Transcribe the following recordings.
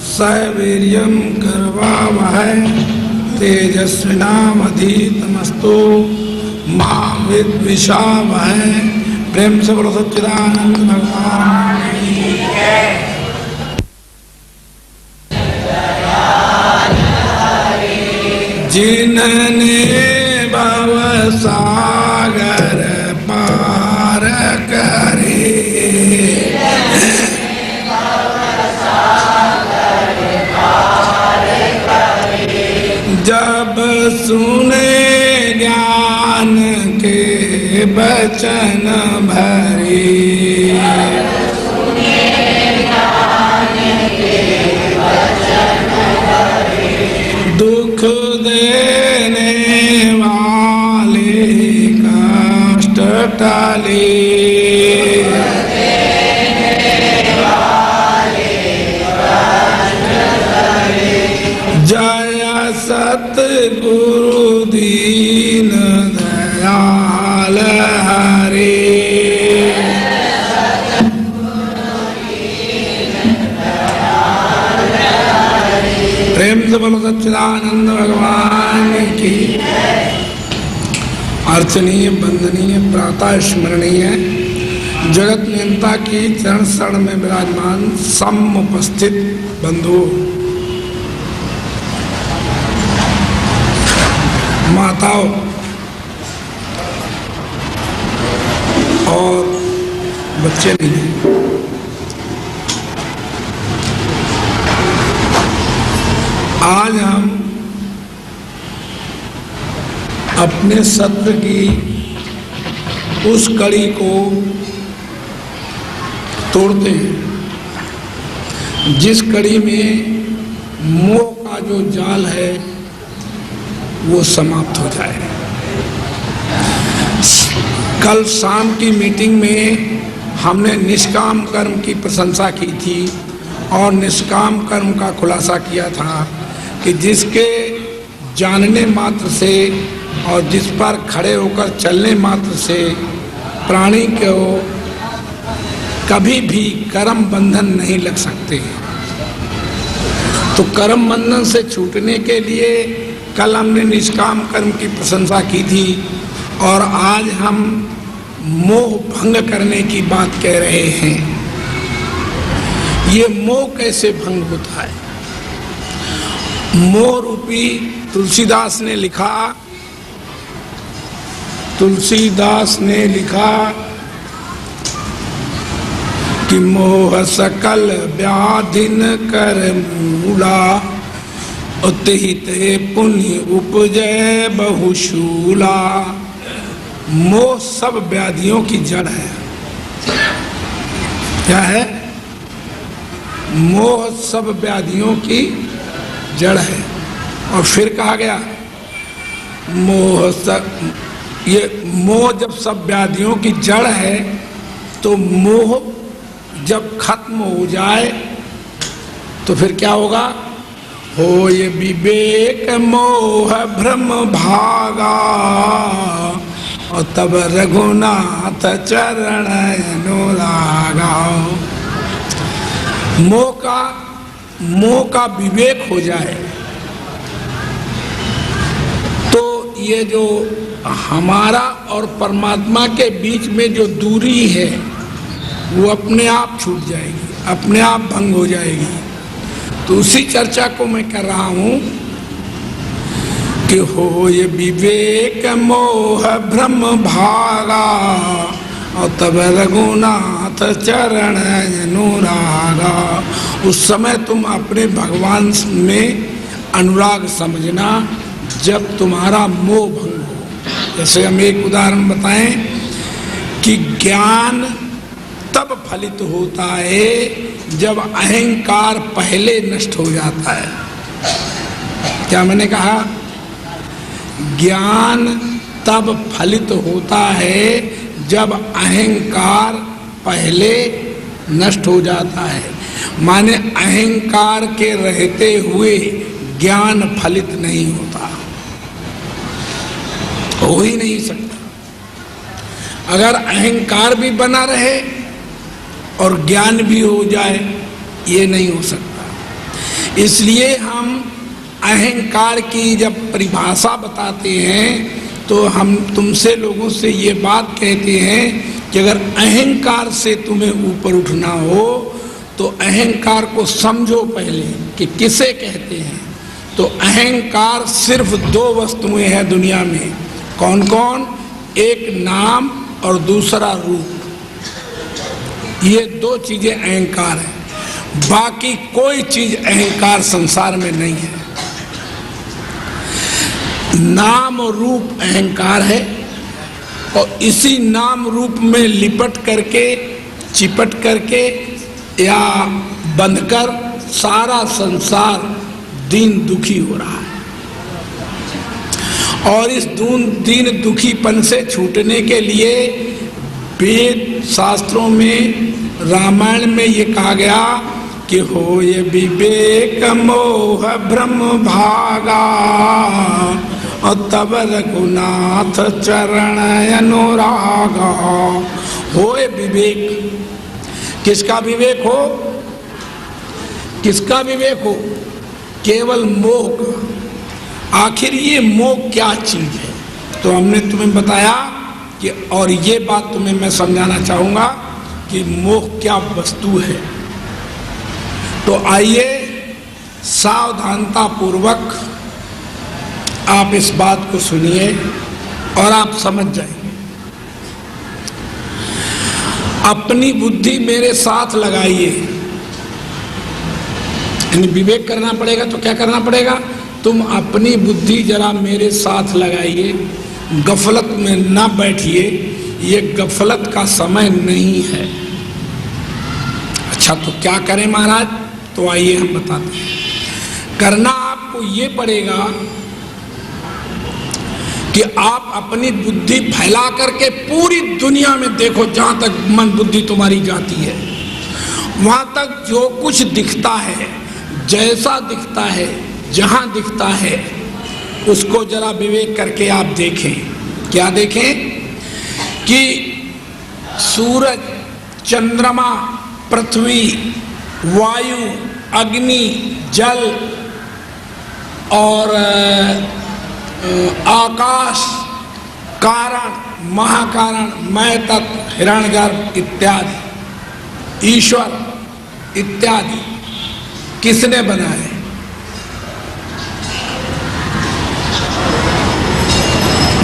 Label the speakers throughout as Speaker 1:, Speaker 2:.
Speaker 1: सवीर्यं करवावहै तेजस्विनावधीतमस्तु मा विद्विषावहै। प्रेम से बोलो सच्चिदानंद भगवान की जय। जिनने भवसागर पार करे, जब सुने ज्ञान के बचन भरे, दुख देने वाले कष्ट टाले, जय सतगुरु दीन दयाल हरे। प्रेम से बोलो सच्चिदानंद भगवान की। अर्चनीय वंदनीय प्रातः स्मरणीय जगत नियंता की चरण शरण में विराजमान समुपस्थित बंधु, माताओं और बच्चे नहीं हैं, आज हम अपने सत्र की उस कड़ी को तोड़ते हैं जिस कड़ी में मोह का जो जाल है वो समाप्त हो जाए। कल शाम की मीटिंग में हमने निष्काम कर्म की प्रशंसा की थी और निष्काम कर्म का खुलासा किया था कि जिसके जानने मात्र से और जिस पर खड़े होकर चलने मात्र से प्राणी को कभी भी कर्म बंधन नहीं लग सकते। तो कर्म बंधन से छूटने के लिए कल हमने निष्काम कर्म की प्रशंसा की थी और आज हम मोह भंग करने की बात कह रहे हैं। ये मोह कैसे भंग होता है? मोह रूपी तुलसीदास ने लिखा कि मोह सकल व्याधिन कर मूला, उत्हित पुण्य उपजय बहुशूला। मोह सब व्याधियों की जड़ है। क्या है? मोह सब व्याधियों की जड़ है। और फिर कहा गया मोह जब सब व्याधियों की जड़ है तो मोह जब खत्म हो जाए तो फिर क्या होगा? हो ये विवेक मोह भ्रम भागा, और तब रघुनाथ चरण अनुरागा। मोह का विवेक हो जाए तो ये जो हमारा और परमात्मा के बीच में जो दूरी है वो अपने आप छूट जाएगी, अपने आप भंग हो जाएगी। तो उसी चर्चा को मैं कर रहा हूं कि हो ये विवेक मोह भ्रम भागा, और तब रघुनाथ चरण अनुरागा। उस समय तुम अपने भगवान में अनुराग समझना जब तुम्हारा मोह भंग हो। जैसे हम एक उदाहरण बताएं कि ज्ञान तब फलित होता है जब अहंकार पहले नष्ट हो जाता है। क्या मैंने कहा? ज्ञान तब फलित होता है जब अहंकार पहले नष्ट हो जाता है। माने अहंकार के रहते हुए ज्ञान फलित नहीं होता, हो ही नहीं सकता। अगर अहंकार भी बना रहे और ज्ञान भी हो जाए, ये नहीं हो सकता। इसलिए हम अहंकार की जब परिभाषा बताते हैं तो हम तुमसे लोगों से ये बात कहते हैं कि अगर अहंकार से तुम्हें ऊपर उठना हो तो अहंकार को समझो पहले कि किसे कहते हैं। तो अहंकार सिर्फ दो वस्तुएं हैं दुनिया में। कौन कौन? एक नाम और दूसरा रूप। ये दो चीजें अहंकार है, बाकी कोई चीज अहंकार संसार में नहीं है। नाम और रूप अहंकार है और इसी नाम रूप में लिपट करके, चिपट करके या बंधकर सारा संसार दीन दुखी हो रहा है। और इस दीन दुखीपन से छूटने के लिए वेद शास्त्रों में, रामायण में ये कहा गया कि हो ये विवेक मोह भ्रम भागा और तब रघुनाथ चरण अनुरागा। हो ये विवेक। किसका विवेक हो? किसका विवेक हो? केवल मोह का। आखिर ये मोह क्या चीज है? तो हमने तुम्हें बताया कि, और ये बात तुम्हें मैं समझाना चाहूंगा कि मोह क्या वस्तु है। तो आइए सावधानता पूर्वक आप इस बात को सुनिए और आप समझ जाएंगे। अपनी बुद्धि मेरे साथ लगाइए। यानी विवेक करना पड़ेगा तो क्या करना पड़ेगा? तुम अपनी बुद्धि जरा मेरे साथ लगाइए, गफलत में ना बैठिए। ये गफलत का समय नहीं है। अच्छा, तो क्या करें महाराज? तो आइए हम बताते हैं। करना आपको ये पड़ेगा कि आप अपनी बुद्धि फैला करके पूरी दुनिया में देखो, जहां तक मन बुद्धि तुम्हारी जाती है वहां तक जो कुछ दिखता है, जैसा दिखता है, जहां दिखता है, उसको जरा विवेक करके आप देखें। क्या देखें? कि सूरज, चंद्रमा, पृथ्वी, वायु, अग्नि, जल और आकाश, कारण, महाकारण, मय तत्व, हिरण्यगर्भ इत्यादि, ईश्वर इत्यादि किसने बनाए?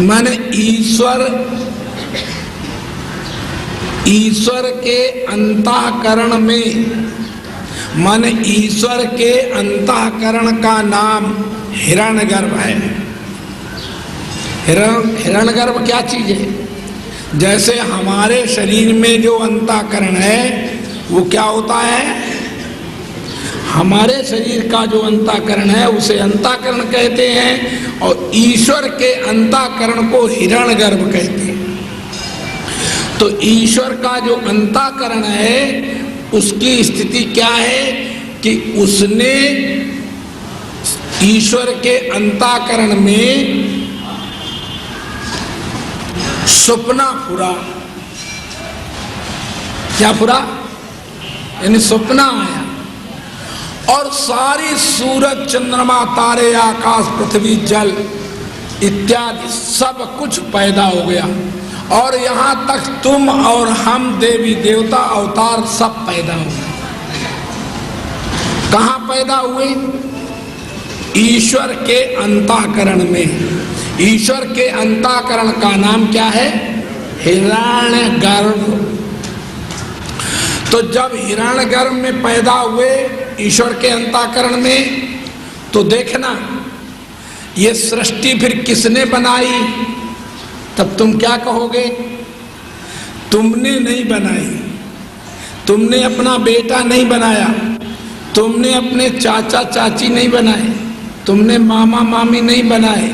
Speaker 1: माने ईश्वर के अंतःकरण में, माने ईश्वर के अंतःकरण का नाम हिरण्यगर्भ है। हिरण्यगर्भ क्या चीज है? जैसे हमारे शरीर में जो अंतःकरण है वो क्या होता है? हमारे शरीर का जो अंतःकरण है उसे अंतःकरण कहते हैं और ईश्वर के अंतःकरण को हिरण्यगर्भ कहते हैं। तो ईश्वर का जो अंतःकरण है उसकी स्थिति क्या है कि उसने ईश्वर के अंतःकरण में सपना फुरा। क्या फुरा? यानी सपना आया और सारी सूरज, चंद्रमा, तारे, आकाश, पृथ्वी, जल इत्यादि सब कुछ पैदा हो गया और यहां तक तुम और हम, देवी देवता, अवतार सब पैदा हुए। कहां पैदा हुए? ईश्वर के अंतःकरण में। ईश्वर के अंतःकरण का नाम क्या है? हिरण्यगर्भ। तो जब हिरण्यगर्भ में पैदा हुए ईश्वर के अंतःकरण में, तो देखना ये सृष्टि फिर किसने बनाई? तब तुम क्या कहोगे? तुमने नहीं बनाई, तुमने अपना बेटा नहीं बनाया, तुमने अपने चाचा चाची नहीं बनाए, तुमने मामा मामी नहीं बनाए,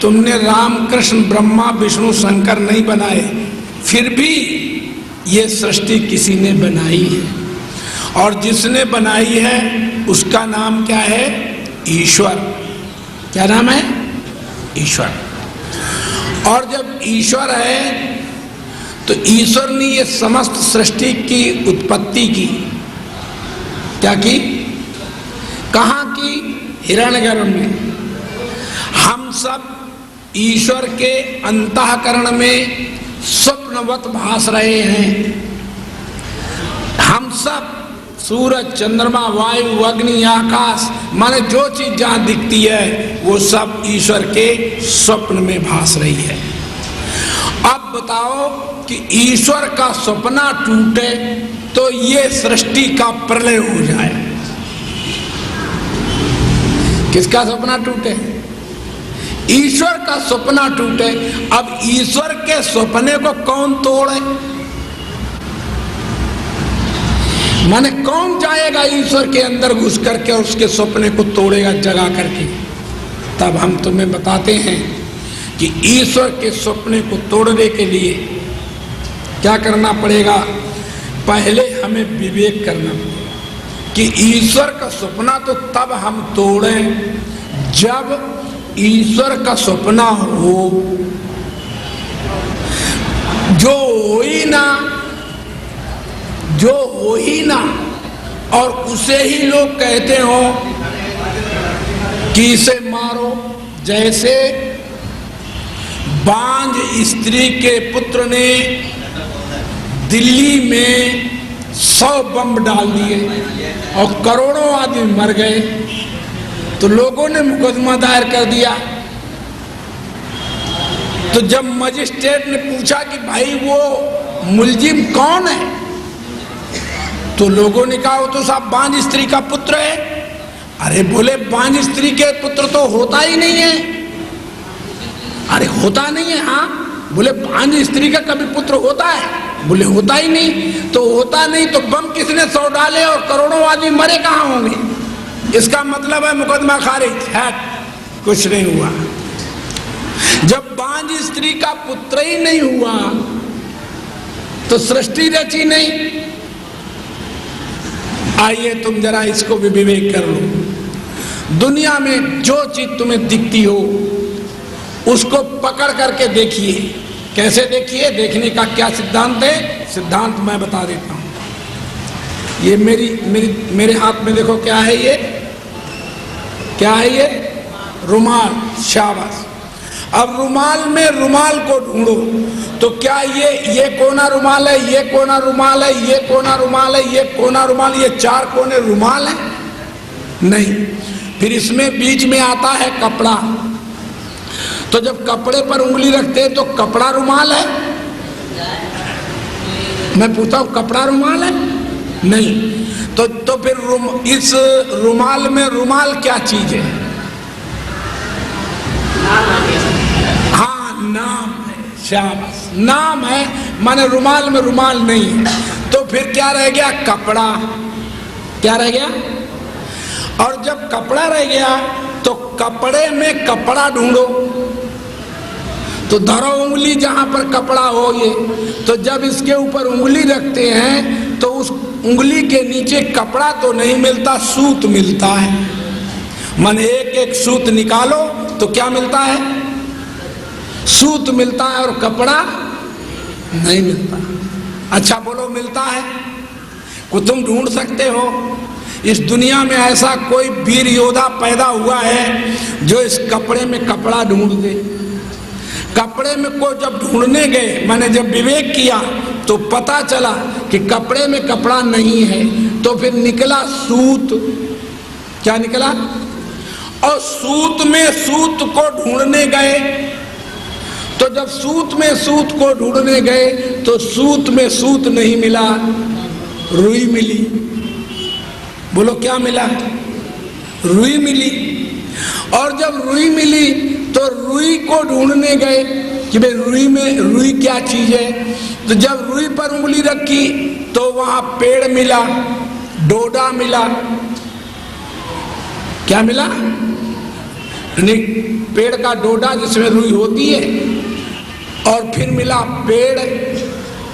Speaker 1: तुमने राम कृष्ण ब्रह्मा विष्णु शंकर नहीं बनाए, फिर भी ये सृष्टि किसी ने बनाई है और जिसने बनाई है उसका नाम क्या है? ईश्वर। क्या नाम है? ईश्वर। और जब ईश्वर है तो ईश्वर ने ये समस्त सृष्टि की उत्पत्ति की। क्या की? कहाँ की? हिरण्यगर्भ में। हम सब ईश्वर के अंतःकरण में स्वप्नवत भास रहे हैं। हम सब सूरज, चंद्रमा, वायु, अग्नि, आकाश, माने जो चीज जहां दिखती है वो सब ईश्वर के स्वप्न में भास रही है। अब बताओ कि ईश्वर का सपना टूटे तो ये सृष्टि का प्रलय हो जाए। किसका सपना टूटे? ईश्वर का सपना टूटे। अब ईश्वर के सपने को कौन तोड़े? माने कौन जाएगा ईश्वर के अंदर घुस करके और उसके सपने को तोड़ेगा जगा करके? तब हम तुम्हें बताते हैं कि ईश्वर के सपने को तोड़ने के लिए क्या करना पड़ेगा। पहले हमें विवेक करना पड़ेगा कि ईश्वर का सपना तो तब हम तोड़ें जब ईश्वर का सपना हो, जो हो ही ना और उसे ही लोग कहते हो कि इसे मारो। जैसे बांझ स्त्री के पुत्र ने दिल्ली में 100 बम डाल दिए और करोड़ों आदमी मर गए, तो लोगों ने मुकदमा दायर कर दिया। तो जब मजिस्ट्रेट ने पूछा कि भाई वो मुलजिम कौन है, तो लोगों ने कहा वो तो साहब बांझ स्त्री का पुत्र है। अरे बोले बांझ स्त्री के पुत्र तो होता ही नहीं है। अरे होता नहीं है? हाँ। बोले बांझ स्त्री का कभी पुत्र होता है? बोले होता ही नहीं। तो होता नहीं तो बम किसने 100 डाले और करोड़ों आदमी मरे कहाँ होंगे? इसका मतलब है मुकदमा खारिज है, कुछ नहीं हुआ। जब बांझ स्त्री का पुत्र ही नहीं हुआ तो सृष्टि रची नहीं। आइए तुम जरा इसको भी विवेक कर लो। दुनिया में जो चीज तुम्हें दिखती हो उसको पकड़ करके देखिए। कैसे देखिए? देखने का क्या सिद्धांत है? सिद्धांत मैं बता देता हूं। ये मेरे हाथ में देखो, क्या है ये? क्या है ये? रुमाल। शाबाश। अब रुमाल में रुमाल को ढूंढो तो क्या ये कोना रुमाल है, ये कोना रुमाल है, ये कोना रुमाल है, ये कोना रुमाल, ये 4 कोने रुमाल है? नहीं। फिर इसमें बीच में आता है कपड़ा। तो जब कपड़े पर उंगली रखते हैं तो कपड़ा रुमाल है? मैं पूछता हूं, कपड़ा रुमाल है? नहीं। तो फिर इस रुमाल में रुमाल क्या चीज है? हाँ, नाम है। शाबाश। नाम है, माने रुमाल में रुमाल नहीं है। तो फिर क्या रह गया? कपड़ा। क्या रह गया? और जब कपड़ा रह गया तो कपड़े में कपड़ा ढूंढो। तो धरो उंगली जहां पर कपड़ा हो ये, तो जब इसके ऊपर उंगली रखते हैं तो उस उंगली के नीचे कपड़ा तो नहीं मिलता, सूत मिलता है। माने एक एक सूत निकालो तो क्या मिलता है? सूत मिलता है और कपड़ा नहीं मिलता। अच्छा बोलो, मिलता है? को तुम ढूंढ सकते हो? इस दुनिया में ऐसा कोई वीर योद्धा पैदा हुआ है जो इस कपड़े में कपड़ा ढूंढ दे? कपड़े में को जब ढूंढने गए, मैंने जब विवेक किया तो पता चला कि कपड़े में कपड़ा नहीं है। तो फिर निकला सूत। क्या निकला? और सूत में सूत को ढूंढने गए तो जब सूत में सूत को ढूंढने गए तो सूत में सूत नहीं मिला, रुई मिली। बोलो क्या मिला? रुई मिली। और जब रुई मिली तो रुई को ढूंढने गए कि भाई रुई क्या चीज है। तो जब रुई पर उंगली रखी तो वहां पेड़ मिला, डोडा मिला। क्या मिला? पेड़ का डोडा जिसमें रुई होती है। और फिर मिला पेड़।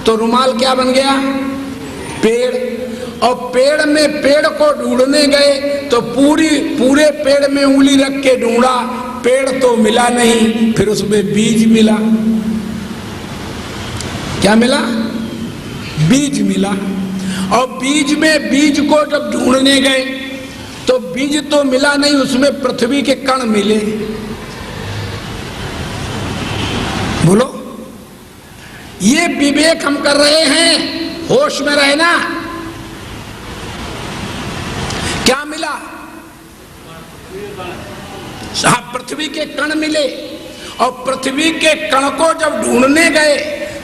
Speaker 1: तो रुमाल क्या बन गया? पेड़। और पेड़ में पेड़ को ढूंढने गए तो पूरे पेड़ में उंगली रख के ढूंढा, पेड़ तो मिला नहीं। फिर उसमें बीज मिला। क्या मिला? बीज मिला। और बीज को जब ढूंढने गए तो बीज तो मिला नहीं, उसमें पृथ्वी के कण मिले। बोलो, ये विवेक हम कर रहे हैं, होश में रहना। क्या मिला? पृथ्वी के कण मिले, और पृथ्वी के कण को जब ढूंढने गए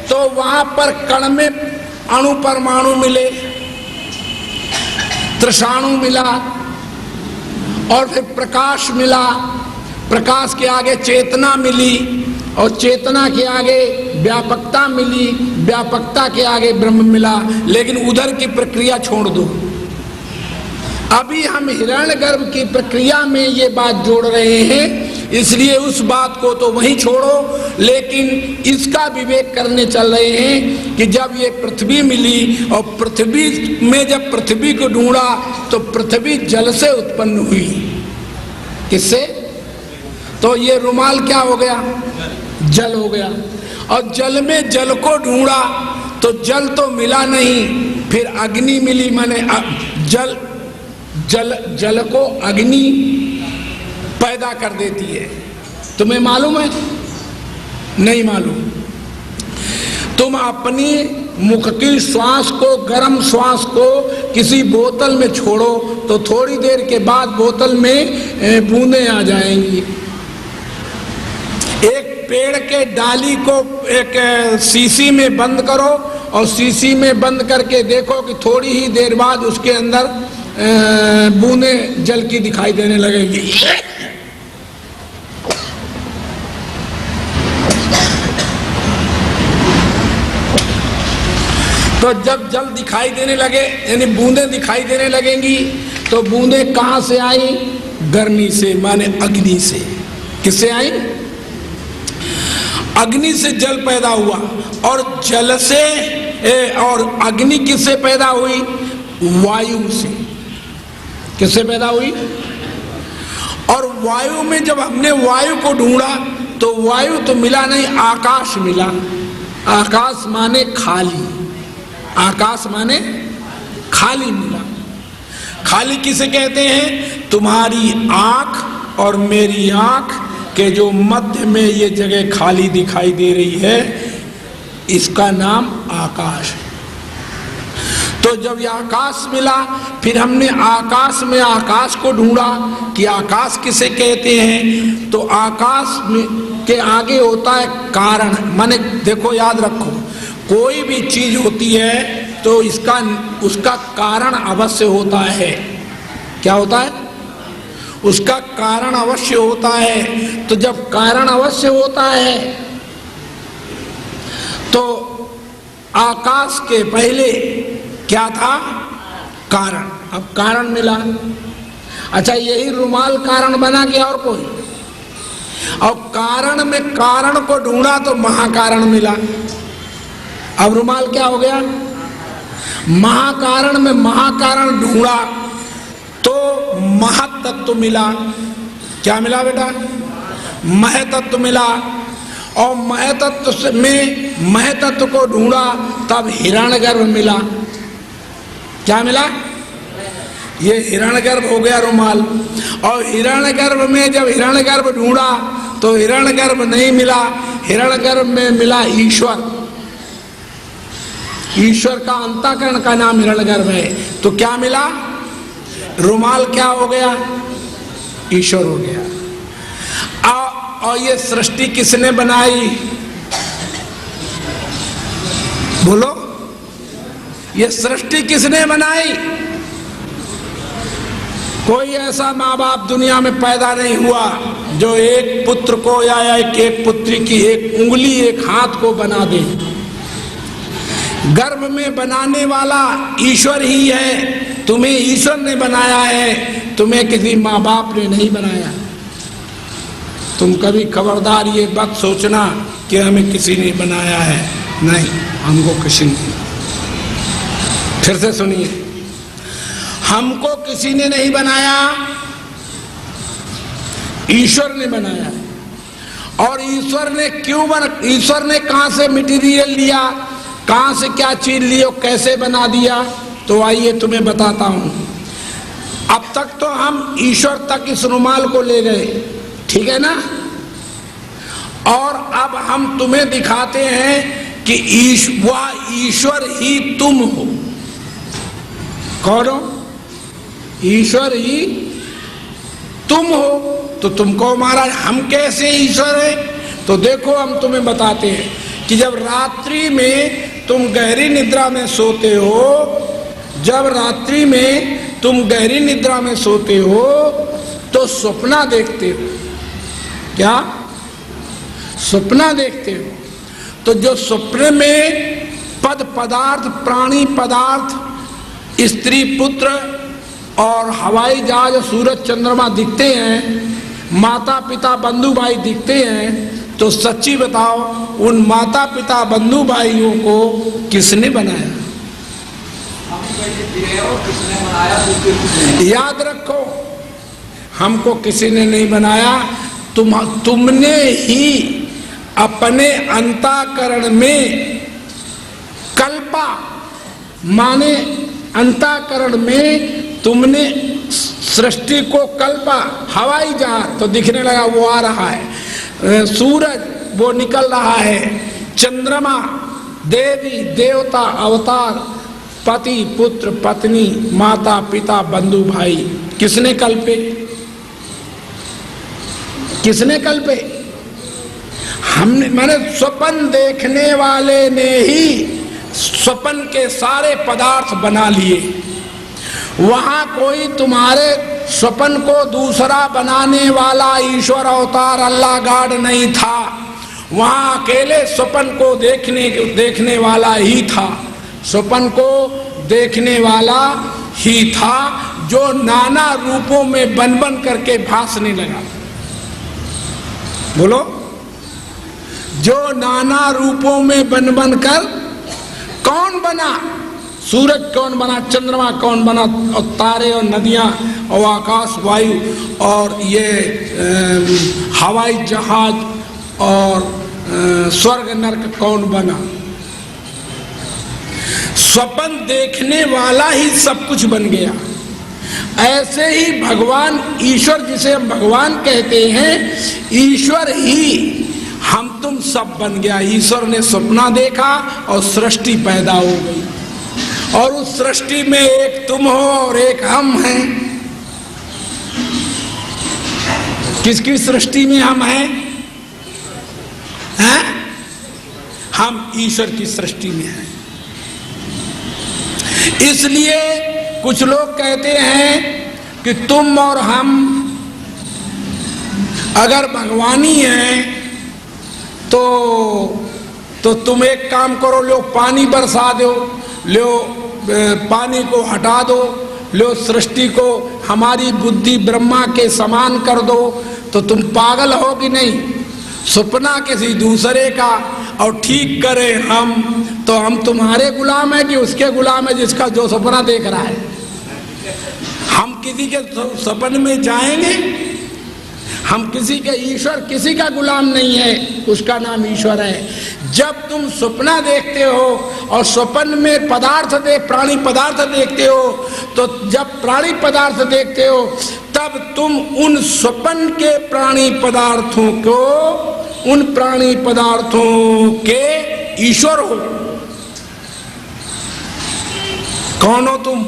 Speaker 1: तो वहां पर कण में अणु परमाणु मिले, त्रषाणु मिला, और फिर प्रकाश मिला, प्रकाश के आगे चेतना मिली, और चेतना के आगे व्यापकता मिली, व्यापकता के आगे ब्रह्म मिला। लेकिन उधर की प्रक्रिया छोड़ दो, अभी हम हिरण्यगर्भ की प्रक्रिया में ये बात जोड़ रहे हैं, इसलिए उस बात को तो वहीं छोड़ो। लेकिन इसका विवेक करने चल रहे हैं कि जब ये पृथ्वी मिली, और पृथ्वी में जब पृथ्वी को ढूंढा तो पृथ्वी जल से उत्पन्न हुई। किससे? तो ये रुमाल क्या हो गया? जल हो गया। और जल में जल को ढूंढा तो जल तो मिला नहीं, फिर अग्नि मिली। माने जल को अग्नि पैदा कर देती है। तुम्हें मालूम है? नहीं मालूम। तुम अपनी मुख की श्वास को, गर्म श्वास को किसी बोतल में छोड़ो तो थोड़ी देर के बाद बोतल में बूंदें आ जाएंगी। एक पेड़ के डाली को एक शीशी में बंद करो, और शीशी में बंद करके देखो कि थोड़ी ही देर बाद उसके अंदर बूंदें जल की दिखाई देने लगेंगी। तो जब जल दिखाई देने लगे, यानी बूंदें दिखाई देने लगेंगी, तो बूंदें कहां से आई? गर्मी से, माने अग्नि से। किससे आई? अग्नि से जल पैदा हुआ। और जल से और अग्नि किससे पैदा हुई? वायु से। किससे पैदा हुई? और वायु में जब हमने वायु को ढूंढा तो वायु तो मिला नहीं, आकाश मिला। आकाश माने खाली, आकाश माने खाली मिला। खाली किसे कहते हैं? तुम्हारी आंख और मेरी आंख के जो मध्य में ये जगह खाली दिखाई दे रही है, इसका नाम आकाश है। तो जब ये आकाश मिला, फिर हमने आकाश में आकाश को ढूंढा कि आकाश किसे कहते हैं। तो आकाश में के आगे होता है कारण। माने देखो, याद रखो, कोई भी चीज होती है तो उसका कारण अवश्य होता है। क्या होता है? उसका कारण अवश्य होता है। तो जब कारण अवश्य होता है तो आकाश के पहले क्या था? कारण। अब कारण मिला। अच्छा, यही रुमाल कारण बना कि और कोई? और कारण में कारण को ढूंढा तो महाकारण मिला। अब रुमाल क्या हो गया? महाकारण में महाकारण ढूंढा तो महतत्व मिला। क्या मिला बेटा? महतत्व मिला। और महतत्व में महतत्व को ढूंढा तब हिरण्यगर्भ मिला। क्या मिला? ये हिरण्यगर्भ हो गया रुमाल। और हिरण्यगर्भ में जब हिरण्यगर्भ ढूंढा तो हिरण्यगर्भ नहीं मिला, हिरण्यगर्भ में मिला ईश्वर। ईश्वर का अंतःकरण का नाम हिरण्यगर्भ है। तो क्या मिला? रुमाल क्या हो गया? ईश्वर हो गया। और ये सृष्टि किसने बनाई? बोलो, ये सृष्टि किसने बनाई? कोई ऐसा माँ बाप दुनिया में पैदा नहीं हुआ जो एक पुत्र को या एक पुत्री की एक उंगली, एक हाथ को बना दे। गर्भ में बनाने वाला ईश्वर ही है। तुम्हें ईश्वर ने बनाया है, तुम्हें किसी माँ बाप ने नहीं बनाया। तुम कभी खबरदार ये बात सोचना कि हमें किसी ने बनाया है। नहीं, हमको किसी ने। फिर से सुनिए, हमको किसी ने नहीं बनाया, ईश्वर ने बनाया है। और ईश्वर ने क्यों ईश्वर ने कहां से मटेरियल लिया, कहां से क्या चीज ली और कैसे बना दिया? तो आइए तुम्हें बताता हूं। अब तक तो हम हम ईश्वर तक इस रुमाल को ले गए, ठीक है ना। और अब हम तुम्हें दिखाते हैं कि वह ईश्वर ही तुम हो। कौन हो? ईश्वर ही तुम हो। तो तुमको महाराज हम कैसे ईश्वर है? तो देखो हम तुम्हें बताते हैं कि जब रात्रि में तुम गहरी निद्रा में सोते हो, जब रात्रि में तुम गहरी निद्रा में सोते हो तो सपना देखते हो। क्या सपना देखते हो? तो जो सपने में पद पदार्थ, प्राणी पदार्थ, स्त्री पुत्र और हवाई जहाज, सूरज चंद्रमा दिखते हैं, माता पिता बंधु भाई दिखते हैं, तो सच्ची बताओ उन माता पिता बंधु भाइयों को किसने बनाया? याद रखो, हमको किसी ने नहीं बनाया, तुमने ही अपने अंतःकरण में कल्पा, माने अंतःकरण में तुमने सृष्टि को कल्पा। हवाई जहाज तो दिखने लगा, वो आ रहा है, सूरज वो निकल रहा है, चंद्रमा, देवी देवता अवतार, पति पुत्र पत्नी, माता पिता बंधु भाई, किसने कल्पे? किसने कल्पे? हमने, मैंने स्वप्न देखने वाले ने ही स्वप्न के सारे पदार्थ बना लिए। वहां कोई तुम्हारे स्वप्न को दूसरा बनाने वाला ईश्वर अवतार अल्लाह गॉड नहीं था। वहां अकेले स्वप्न को देखने वाला ही था, स्वप्न को देखने वाला ही था, जो नाना रूपों में बन बन करके भासने लगा। बोलो, जो नाना रूपों में बन बन कर कौन बना? सूरज कौन बना? चंद्रमा कौन बना? और तारे और नदियां और आकाश वायु और ये हवाई जहाज और स्वर्ग नरक कौन बना? स्वप्न देखने वाला ही सब कुछ बन गया। ऐसे ही भगवान ईश्वर, जिसे हम भगवान कहते हैं, ईश्वर ही हम तुम सब बन गया। ईश्वर ने सपना देखा और सृष्टि पैदा हो गई, और उस सृष्टि में एक तुम हो और एक हम हैं। किसकी सृष्टि में हम हैं? हम ईश्वर की सृष्टि में हैं। इसलिए कुछ लोग कहते हैं कि तुम और हम अगर भगवानी हैं तो तुम एक काम करो, लो पानी बरसा दो, लो पानी को हटा दो, लो सृष्टि को हमारी बुद्धि ब्रह्मा के समान कर दो। तो तुम पागल हो कि नहीं? सपना किसी दूसरे का और ठीक करें हम, तो हम तुम्हारे गुलाम है कि उसके गुलाम है जिसका जो सपना देख रहा है? हम किसी के सपने में जाएंगे? हम किसी के, ईश्वर किसी का गुलाम नहीं है, उसका नाम ईश्वर है। जब तुम सपना देखते हो और स्वप्न में प्राणी पदार्थ देखते हो, तो जब प्राणी पदार्थ देखते हो तब तुम उन स्वप्न के प्राणी पदार्थों को, उन प्राणी पदार्थों के ईश्वर हो। कौन हो तुम?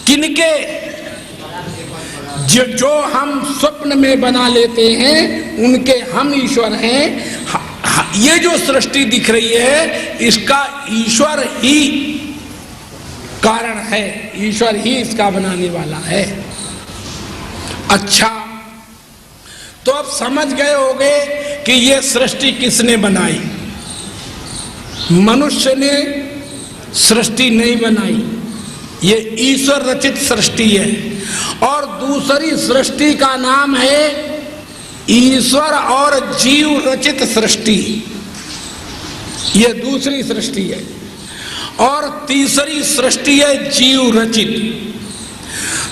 Speaker 1: किनके? जो हम स्वप्न में बना लेते हैं उनके हम ईश्वर हैं। ये जो सृष्टि दिख रही है इसका ईश्वर ही कारण है, ईश्वर ही इसका बनाने वाला है। अच्छा, तो अब समझ गए होंगे कि ये सृष्टि किसने बनाई? मनुष्य ने सृष्टि नहीं बनाई, ये ईश्वर रचित सृष्टि है। और दूसरी सृष्टि का नाम है ईश्वर और जीव रचित सृष्टि, ये दूसरी सृष्टि है। और तीसरी सृष्टि है जीव रचित।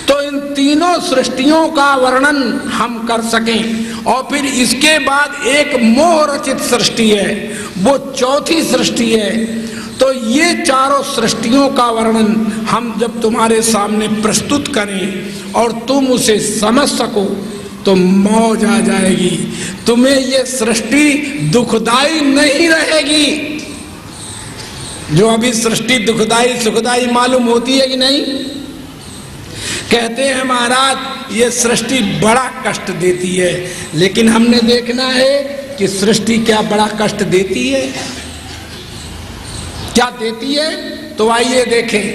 Speaker 1: तो इन तीनों सृष्टियों का वर्णन हम कर सकें, और फिर इसके बाद एक मोह रचित सृष्टि है, वो चौथी सृष्टि है। तो ये चारों सृष्टियों का वर्णन हम जब तुम्हारे सामने प्रस्तुत करें और तुम उसे समझ सको तो मौज आ जाएगी। तुम्हें ये सृष्टि दुखदाई नहीं रहेगी। जो अभी सृष्टि दुखदाई सुखदाई मालूम होती है कि नहीं? कहते हैं महाराज ये सृष्टि बड़ा कष्ट देती है, लेकिन हमने देखना है कि सृष्टि क्या बड़ा कष्ट देती है, क्या देती है। तो आइए देखें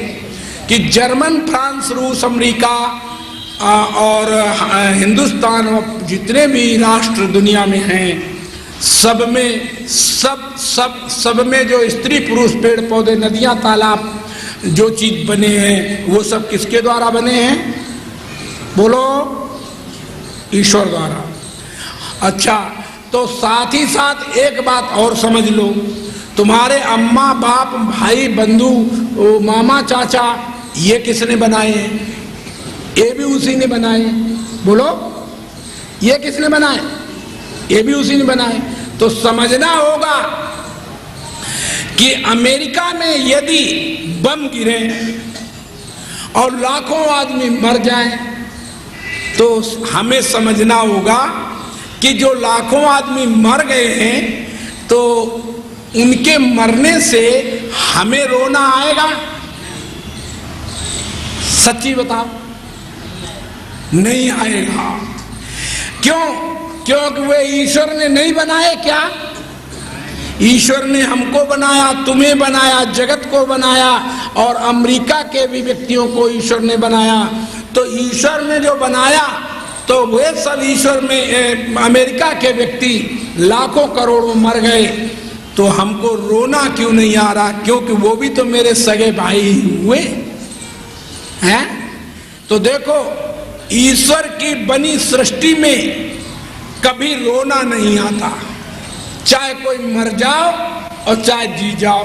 Speaker 1: कि जर्मन, फ्रांस, रूस, अमेरिका और हिंदुस्तान और जितने भी राष्ट्र दुनिया में हैं, सब में जो स्त्री पुरुष पेड़ पौधे नदियां तालाब जो चीज बने हैं वो सब किसके द्वारा बने हैं? बोलो, ईश्वर द्वारा। अच्छा, तो साथ ही साथ एक बात और समझ लो, तुम्हारे अम्मा बाप भाई बंधु मामा चाचा ये किसने बनाए हैं? ये भी उसी ने बनाए। बोलो, ये किसने बनाए? ये भी उसी ने बनाए। तो समझना होगा कि अमेरिका में यदि बम गिरे और लाखों आदमी मर जाएं, तो हमें समझना होगा कि जो लाखों आदमी मर गए हैं तो उनके मरने से हमें रोना आएगा? सच्ची बताओ, नहीं आएगा। क्यों? क्योंकि वे ईश्वर ने नहीं बनाए क्या? ईश्वर ने हमको बनाया, तुम्हें बनाया, जगत को बनाया और अमेरिका के भी व्यक्तियों को ईश्वर ने बनाया। तो ईश्वर ने जो बनाया तो वे सब ईश्वर में अमेरिका के व्यक्ति लाखों करोड़ों मर गए, तो हमको रोना क्यों नहीं आ रहा? क्योंकि वो भी तो मेरे सगे भाई हुए हैं। तो देखो, ईश्वर की बनी सृष्टि में कभी रोना नहीं आता, चाहे कोई मर जाओ और चाहे जी जाओ।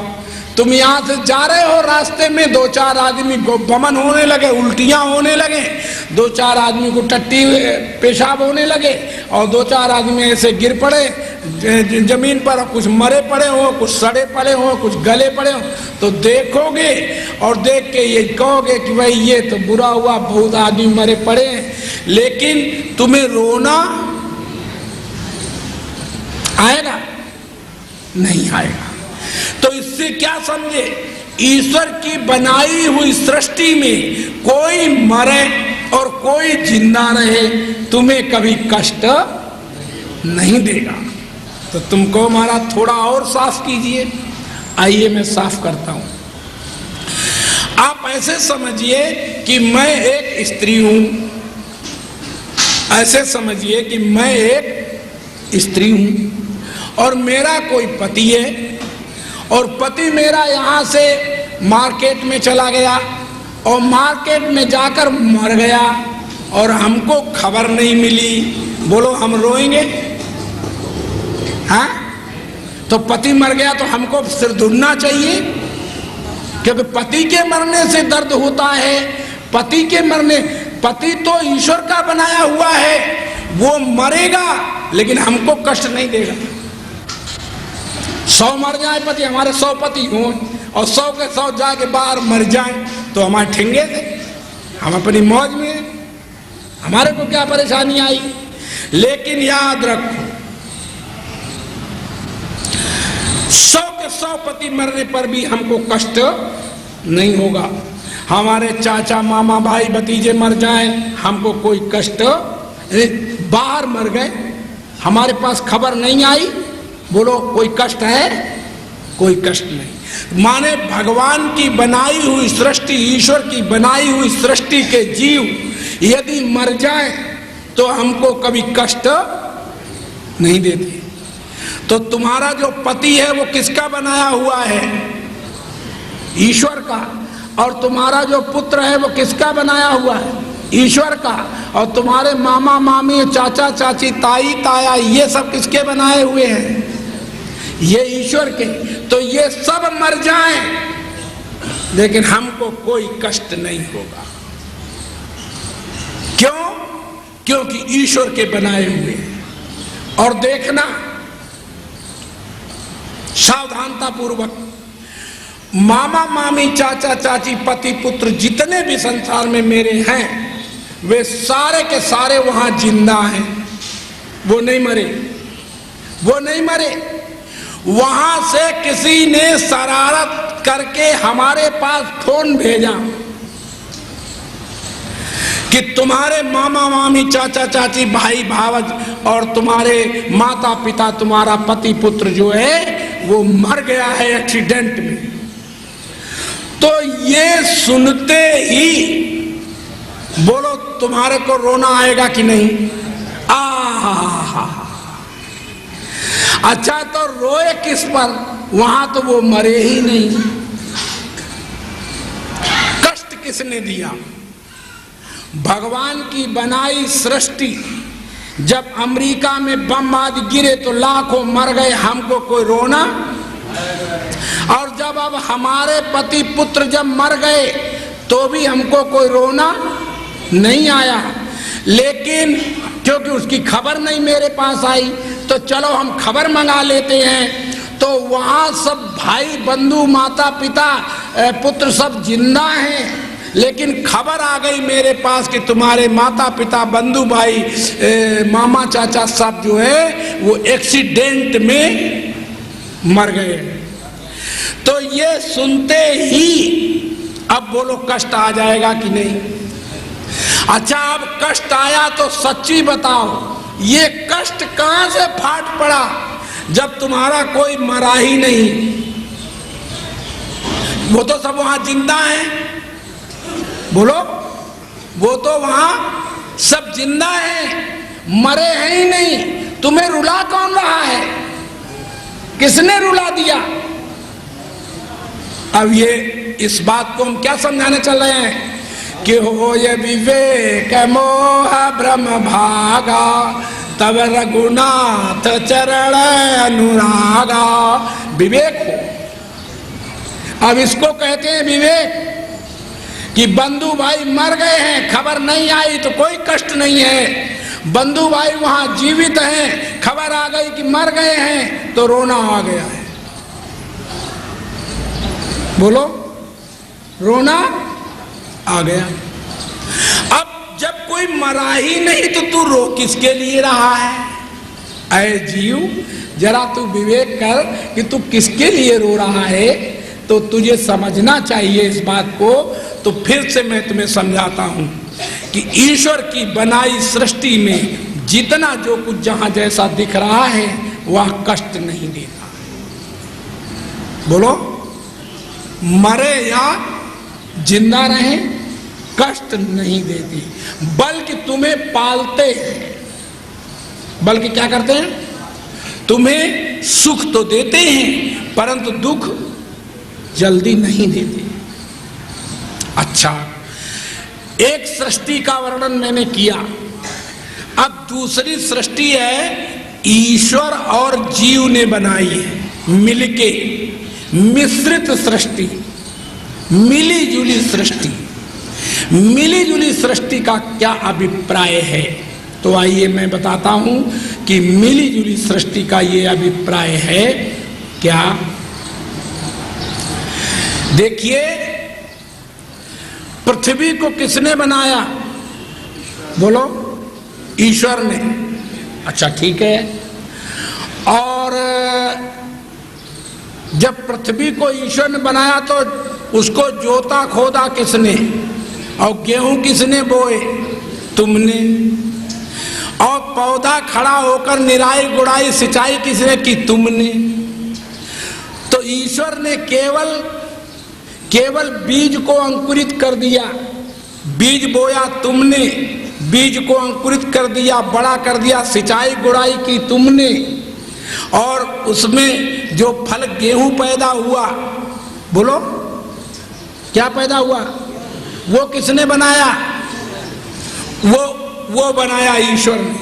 Speaker 1: तुम यहाँ से जा रहे हो, रास्ते में दो चार आदमी को बमन होने लगे, उल्टियां होने लगे, दो चार आदमी को टट्टी पेशाब होने लगे और दो चार आदमी ऐसे गिर पड़े जमीन पर, कुछ मरे पड़े हो, कुछ सड़े पड़े हो, कुछ गले पड़े हो, तो देखोगे और देख के ये कहोगे कि भाई ये तो बुरा हुआ, बहुत आदमी मरे पड़े हैं। लेकिन तुम्हें रोना आएगा? नहीं आएगा। तो इससे क्या समझे? ईश्वर की बनाई हुई सृष्टि में कोई मरे और कोई जिंदा रहे, तुम्हें कभी कष्ट नहीं देगा। तो तुमको हमारा थोड़ा और साफ कीजिए। आइए मैं साफ करता हूं। आप ऐसे समझिए कि मैं एक स्त्री हूं, ऐसे समझिए कि मैं एक स्त्री हूं और मेरा कोई पति है और पति मेरा यहाँ से मार्केट में चला गया और मार्केट में जाकर मर गया और हमको खबर नहीं मिली। बोलो, हम रोएंगे? हाँ? तो पति मर गया तो हमको सिर धुनना चाहिए, क्योंकि पति के मरने से दर्द होता है। पति के मरने, पति तो ईश्वर का बनाया हुआ है, वो मरेगा लेकिन हमको कष्ट नहीं देगा। 100 मर जाए पति, हमारे 100 पति हों और 100 के 100 जाके बाहर मर जाए तो हमारे ठेंगे थे, हम अपनी मौज में हैं, हमारे को क्या परेशानी आई। लेकिन याद रखो, 100 के 100 पति मरने पर भी हमको कष्ट नहीं होगा। हमारे चाचा मामा भाई भतीजे मर जाए, हमको कोई कष्ट, बाहर मर गए, हमारे पास खबर नहीं आई, बोलो कोई कष्ट है? कोई कष्ट नहीं। माने भगवान की बनाई हुई सृष्टि, ईश्वर की बनाई हुई सृष्टि के जीव यदि मर जाए तो हमको कभी कष्ट नहीं देते। तो तुम्हारा जो पति है वो किसका बनाया हुआ है? ईश्वर का। और तुम्हारा जो पुत्र है वो किसका बनाया हुआ है? ईश्वर का। और तुम्हारे मामा मामी, चाचा चाची, ताई ताया, ये सब किसके बनाए हुए हैं? ये ईश्वर के। तो ये सब मर जाएं लेकिन हमको कोई कष्ट नहीं होगा। क्यों? क्योंकि ईश्वर के बनाए हुए हैं। और देखना सावधानता पूर्वक, मामा मामी चाचा चाची पति पुत्र जितने भी संसार में मेरे हैं वे सारे के सारे वहां जिंदा हैं, वो नहीं मरे, वो नहीं मरे। वहां से किसी ने शरारत करके हमारे पास फोन भेजा कि तुम्हारे मामा मामी चाचा चाची भाई भावज और तुम्हारे माता पिता तुम्हारा पति पुत्र जो है वो मर गया है एक्सीडेंट में। तो ये सुनते ही बोलो तुम्हारे को रोना आएगा कि नहीं? अच्छा तो रोए किस पर? वहां तो वो मरे ही नहीं। कष्ट किसने दिया? भगवान की बनाई सृष्टि। जब अमेरिका में बम आज गिरे तो लाखों मर गए, हमको कोई रोना? और जब अब हमारे पति पुत्र जब मर गए तो भी हमको कोई रोना नहीं आया। लेकिन क्योंकि उसकी खबर नहीं मेरे पास आई तो चलो हम खबर मंगा लेते हैं। तो वहां सब भाई बंधु माता पिता पुत्र सब जिंदा हैं, लेकिन खबर आ गई मेरे पास कि तुम्हारे माता पिता बंधु भाई मामा चाचा सब जो है वो एक्सीडेंट में मर गए। तो ये सुनते ही अब बोलो कष्ट आ जाएगा कि नहीं? अच्छा अब कष्ट आया तो सच्ची बताओ, ये कष्ट कहां से फाट पड़ा जब तुम्हारा कोई मरा ही नहीं? वो तो सब वहां जिंदा हैं, बोलो वो तो वहां सब जिंदा हैं, मरे हैं ही नहीं। तुम्हें रुला कौन रहा है? किसने रुला दिया? अब ये इस बात को हम क्या समझाने चल रहे हैं कि हो ये विवेक मोह ब्रह्म भागा तब रघुनाथ चरण अनुरागा। विवेक हो, अब इसको कहते हैं विवेक कि बंधु भाई मर गए हैं, खबर नहीं आई तो कोई कष्ट नहीं है। बंधु भाई वहां जीवित हैं, खबर आ गई कि मर गए हैं तो रोना आ गया है। बोलो रोना आ गया। अब जब कोई मरा ही नहीं तो तू रो किसके लिए रहा है? ऐ जीव जरा तू विवेक कर कि तू किसके लिए रो रहा है। तो तुझे समझना चाहिए इस बात को। तो फिर से मैं तुम्हें समझाता हूं कि ईश्वर की बनाई सृष्टि में जितना जो कुछ जहां जैसा दिख रहा है वह कष्ट नहीं देता। बोलो मरे या जिंदा रहे कष्ट नहीं देती, बल्कि तुम्हें पालते हैं। बल्कि क्या करते हैं? तुम्हें सुख तो देते हैं परंतु दुख जल्दी नहीं देते। अच्छा, एक सृष्टि का वर्णन मैंने किया, अब दूसरी सृष्टि है ईश्वर और जीव ने बनाई है मिलके, मिश्रित सृष्टि, मिली जुली सृष्टि। मिली जुली सृष्टि का क्या अभिप्राय है? तो आइए मैं बताता हूं कि मिली जुली सृष्टि का ये अभिप्राय है क्या। देखिए पृथ्वी को किसने बनाया? बोलो ईश्वर ने। अच्छा ठीक है। और जब पृथ्वी को ईश्वर ने बनाया तो उसको जोता खोदा किसने? और गेहूं किसने बोए? तुमने। और पौधा खड़ा होकर निराई गुड़ाई सिंचाई किसने की? तुमने। तो ईश्वर ने केवल बीज को अंकुरित कर दिया। बीज बोया तुमने, बीज को अंकुरित कर दिया, बड़ा कर दिया, सिंचाई गुड़ाई की तुमने। और उसमें जो फल गेहूं पैदा हुआ, बोलो क्या पैदा हुआ? वो किसने बनाया? वो बनाया ईश्वर ने।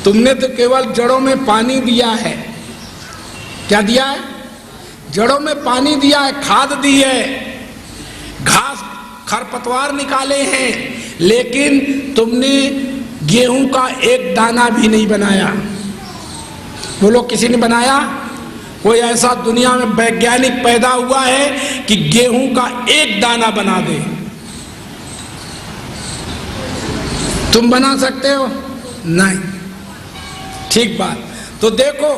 Speaker 1: तुमने तो केवल जड़ों में पानी दिया है। क्या दिया है? जड़ों में पानी दिया है, खाद दी है, घास खरपतवार निकाले हैं, लेकिन तुमने गेहूं का एक दाना भी नहीं बनाया। बोलो किसी ने बनाया? कोई ऐसा दुनिया में वैज्ञानिक पैदा हुआ है कि गेहूं का एक दाना बना दे? तुम बना सकते हो? नहीं। ठीक बात। तो देखो,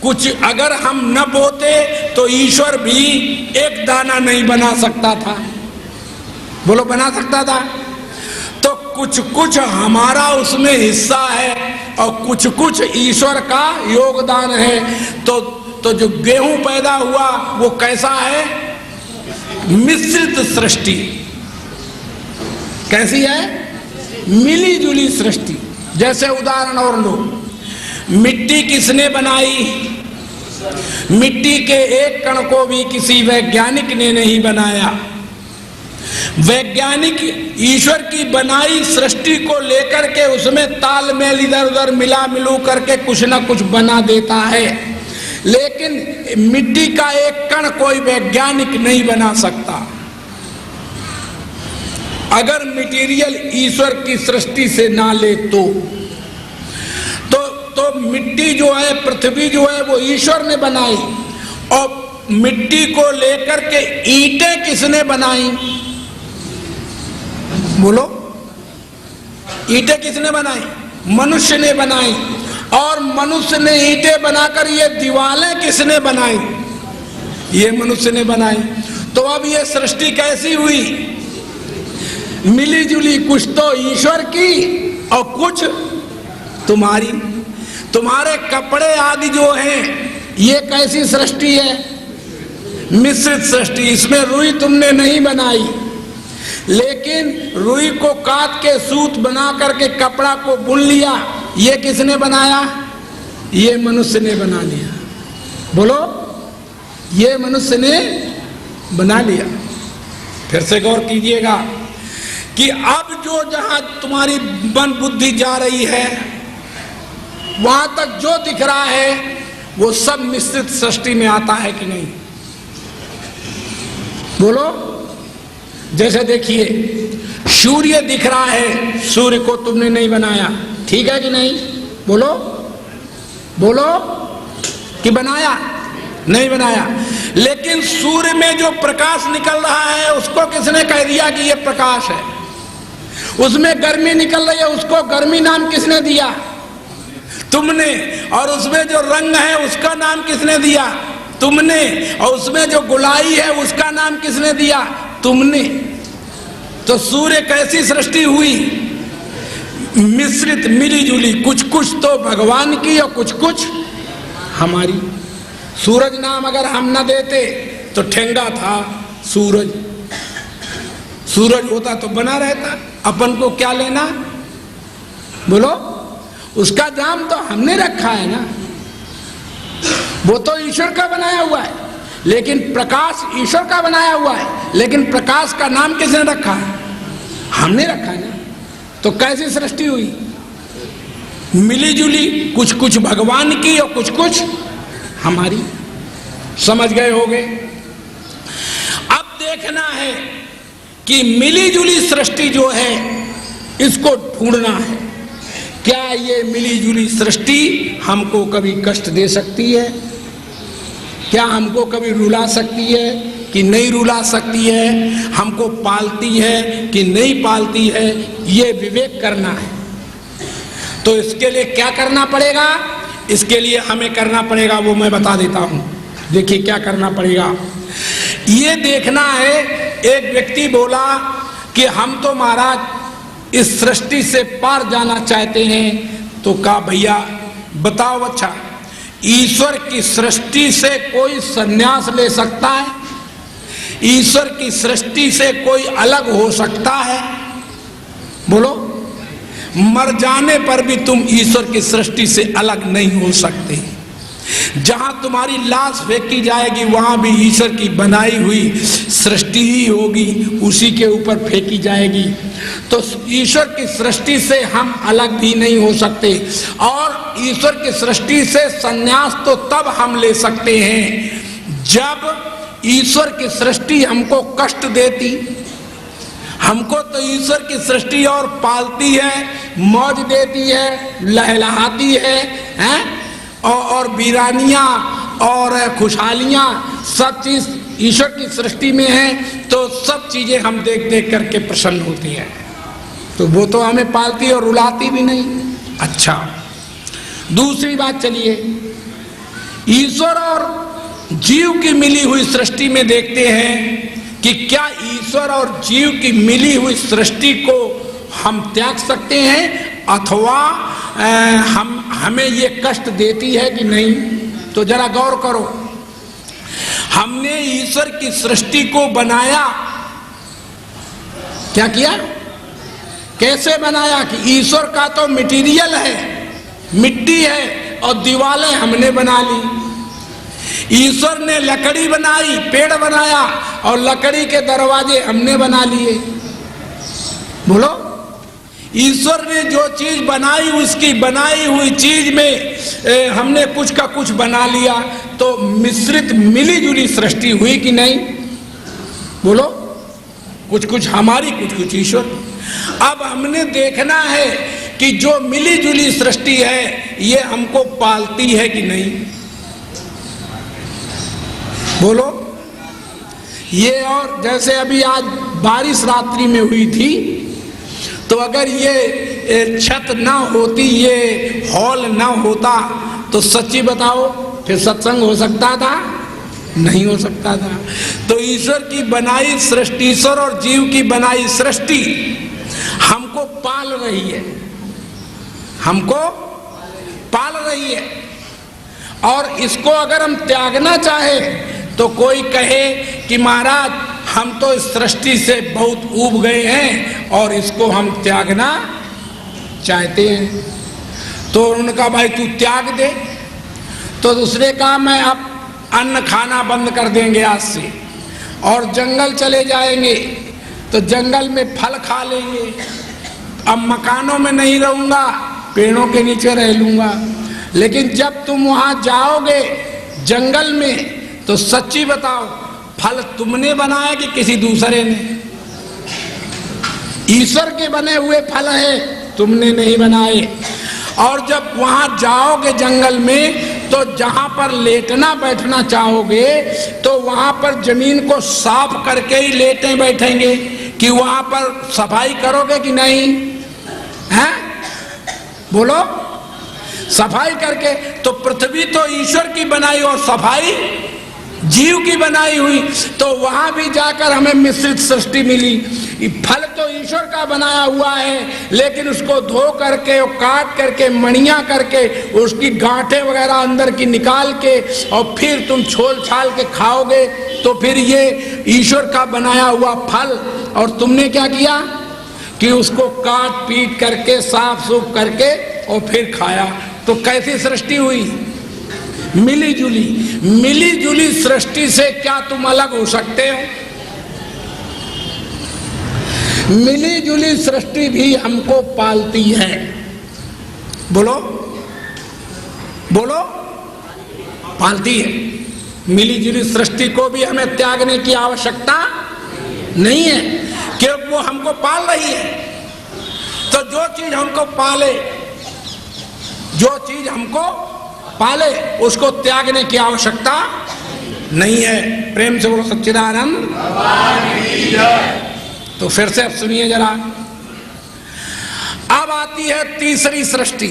Speaker 1: कुछ अगर हम न बोते तो ईश्वर भी एक दाना नहीं बना सकता था। बोलो, बना सकता था? तो कुछ कुछ हमारा उसमें हिस्सा है और कुछ कुछ ईश्वर का योगदान है। तो जो गेहूं पैदा हुआ वो कैसा है? मिश्रित सृष्टि। कैसी है? मिली जुली सृष्टि। जैसे उदाहरण और लो, मिट्टी किसने बनाई? मिट्टी के एक कण को भी किसी वैज्ञानिक ने नहीं बनाया। वैज्ञानिक ईश्वर की बनाई सृष्टि को लेकर के उसमें तालमेल इधर उधर मिला मिलू करके कुछ ना कुछ बना देता है, लेकिन मिट्टी का एक कण कोई वैज्ञानिक नहीं बना सकता। अगर मटेरियल ईश्वर की सृष्टि से ना ले तो मिट्टी जो है, पृथ्वी जो है, वो ईश्वर ने बनाई। और मिट्टी को लेकर के ईंटें किसने बनाई? बोलो, ईंटें किसने बनाई? मनुष्य ने बनाई। और मनुष्य ने ईंटें बनाकर ये दीवारें किसने बनाई? ये मनुष्य ने बनाई। तो अब ये सृष्टि कैसी हुई? मिली जुली, कुछ तो ईश्वर की और कुछ तुम्हारी। तुम्हारे कपड़े आदि जो हैं, ये कैसी सृष्टि है? मिश्रित सृष्टि। इसमें रुई तुमने नहीं बनाई, लेकिन रुई को काट के सूत बना करके कपड़ा को बुन लिया। ये किसने बनाया? ये मनुष्य ने बना लिया। बोलो, ये मनुष्य ने बना लिया। फिर से गौर कीजिएगा कि अब जो जहां तुम्हारी मन बुद्धि जा रही है, वहां तक जो दिख रहा है वो सब मिश्रित सृष्टि में आता है कि नहीं? बोलो, जैसे देखिए, सूर्य दिख रहा है, सूर्य को तुमने नहीं बनाया, ठीक है कि नहीं? बोलो बोलो, कि बनाया? नहीं बनाया। लेकिन सूर्य में जो प्रकाश निकल रहा है उसको किसने कह दिया कि ये प्रकाश है? उसमें गर्मी निकल रही है, उसको गर्मी नाम किसने दिया? तुमने। और उसमें जो रंग है उसका नाम किसने दिया? तुमने। और उसमें जो गुलाई है उसका नाम किसने दिया? तुमने। तो सूर्य कैसी सृष्टि हुई? मिश्रित, मिली जुली, कुछ कुछ तो भगवान की और कुछ कुछ हमारी। सूरज नाम अगर हम न देते तो ठेंगा था सूरज। सूरज होता तो बना रहता, अपन को क्या लेना? बोलो, उसका नाम तो हमने रखा है ना। वो तो ईश्वर का बनाया हुआ है, लेकिन प्रकाश ईश्वर का बनाया हुआ है, लेकिन प्रकाश का नाम किसने रखा है? हमने रखा है ना। तो कैसी सृष्टि हुई? मिली जुली, कुछ कुछ भगवान की और कुछ कुछ हमारी। समझ गए होगे? अब देखना है कि मिली जुली सृष्टि जो है इसको ढूंढना है। क्या ये मिली जुली सृष्टि हमको कभी कष्ट दे सकती है? क्या हमको कभी रुला सकती है कि नहीं रुला सकती है? हमको पालती है कि नहीं पालती है? ये विवेक करना है। तो इसके लिए क्या करना पड़ेगा? इसके लिए हमें करना पड़ेगा, वो मैं बता देता हूं। देखिए क्या करना पड़ेगा। ये देखना है, एक व्यक्ति बोला कि हम तो महाराज इस सृष्टि से पार जाना चाहते हैं। तो कहा भैया बताओ, अच्छा ईश्वर की सृष्टि से कोई संन्यास ले सकता है? ईश्वर की सृष्टि से कोई अलग हो सकता है? बोलो, मर जाने पर भी तुम ईश्वर की सृष्टि से अलग नहीं हो सकते। जहां तुम्हारी लाश फेंकी जाएगी वहां भी ईश्वर की बनाई हुई सृष्टि ही होगी, उसी के ऊपर फेंकी जाएगी। तो ईश्वर की सृष्टि से हम अलग भी नहीं हो सकते। और ईश्वर की सृष्टि से संन्यास तो तब हम ले सकते हैं जब ईश्वर की सृष्टि हमको कष्ट देती। हमको तो ईश्वर की सृष्टि और पालती है, मौज देती है, लहलहाती है, हैं? और वीरानियां और खुशहालियाँ सब चीज़ ईश्वर की सृष्टि में है, तो सब चीज़ें हम देख देख करके प्रसन्न होती हैं। तो वो तो हमें पालती और रुलाती भी नहीं। अच्छा, दूसरी बात चलिए, ईश्वर और जीव की मिली हुई सृष्टि में देखते हैं कि क्या ईश्वर और जीव की मिली हुई सृष्टि को हम त्याग सकते हैं अथवा हमें ये कष्ट देती है कि नहीं। तो जरा गौर करो, हमने ईश्वर की सृष्टि को बनाया, क्या किया, कैसे बनाया कि ईश्वर का तो मटेरियल है, मिट्टी है, और दीवारें हमने बना ली। ईश्वर ने लकड़ी बनाई, पेड़ बनाया, और लकड़ी के दरवाजे हमने बना लिए। बोलो, ईश्वर ने जो चीज बनाई उसकी बनाई हुई चीज में हमने कुछ का कुछ बना लिया, तो मिश्रित मिली जुली सृष्टि हुई कि नहीं। बोलो, कुछ कुछ हमारी, कुछ कुछ ईश्वर। अब हमने देखना है कि जो मिली जुली सृष्टि है ये हमको पालती है कि नहीं। बोलो, ये और जैसे अभी आज बारिश रात्रि में हुई थी, तो अगर ये छत ना होती, ये हॉल ना होता, तो सच्ची बताओ फिर सत्संग हो सकता था? नहीं हो सकता था। तो ईश्वर की बनाई सृष्टि, ईश्वर और जीव की बनाई सृष्टि हमको पाल रही है, हमको पाल रही है। और इसको अगर हम त्यागना चाहे तो कोई कहे कि महाराज हम तो इस सृष्टि से बहुत ऊब गए हैं और इसको हम त्यागना चाहते हैं। तो उनका भाई तू त्याग दे। तो दूसरे का मैं अब अन्न खाना बंद कर देंगे आज से और जंगल चले जाएंगे, तो जंगल में फल खा लेंगे। अब मकानों में नहीं रहूंगा, पेड़ों के नीचे रह लूंगा। लेकिन जब तुम वहां जाओगे जंगल में, तो सच्ची बताओ फल तुमने बनाया कि किसी दूसरे ने? ईश्वर के बने हुए फल है, तुमने नहीं बनाए। और जब वहां जाओगे जंगल में, तो जहां पर लेटना बैठना चाहोगे तो वहां पर जमीन को साफ करके ही लेटे बैठेंगे कि वहां पर सफाई करोगे कि नहीं? हैं? बोलो, सफाई करके। तो पृथ्वी तो ईश्वर की बनाई और सफाई जीव की बनाई हुई, तो वहां भी जाकर हमें मिश्रित सृष्टि मिली। फल तो ईश्वर का बनाया हुआ है, लेकिन उसको धो करके और काट करके मणियां करके उसकी गांठें वगैरह अंदर की निकाल के और फिर तुम छोल छाल के खाओगे, तो फिर ये ईश्वर का बनाया हुआ फल। और तुमने क्या किया कि उसको काट पीट करके साफ सूफ करके और फिर खाया। तो कैसी सृष्टि हुई? मिली जुली। मिली जुली सृष्टि से क्या तुम अलग हो सकते हो? मिली जुली सृष्टि भी हमको पालती है। बोलो बोलो, पालती है। मिली जुली सृष्टि को भी हमें त्यागने की आवश्यकता नहीं है, क्योंकि वो हमको पाल रही है। तो जो चीज हमको पाले, जो चीज हमको पाले, उसको त्यागने की आवश्यकता नहीं है। प्रेम से बोलो सच्चिदानंद। तो फिर से अब सुनिए जरा। अब आती है तीसरी सृष्टि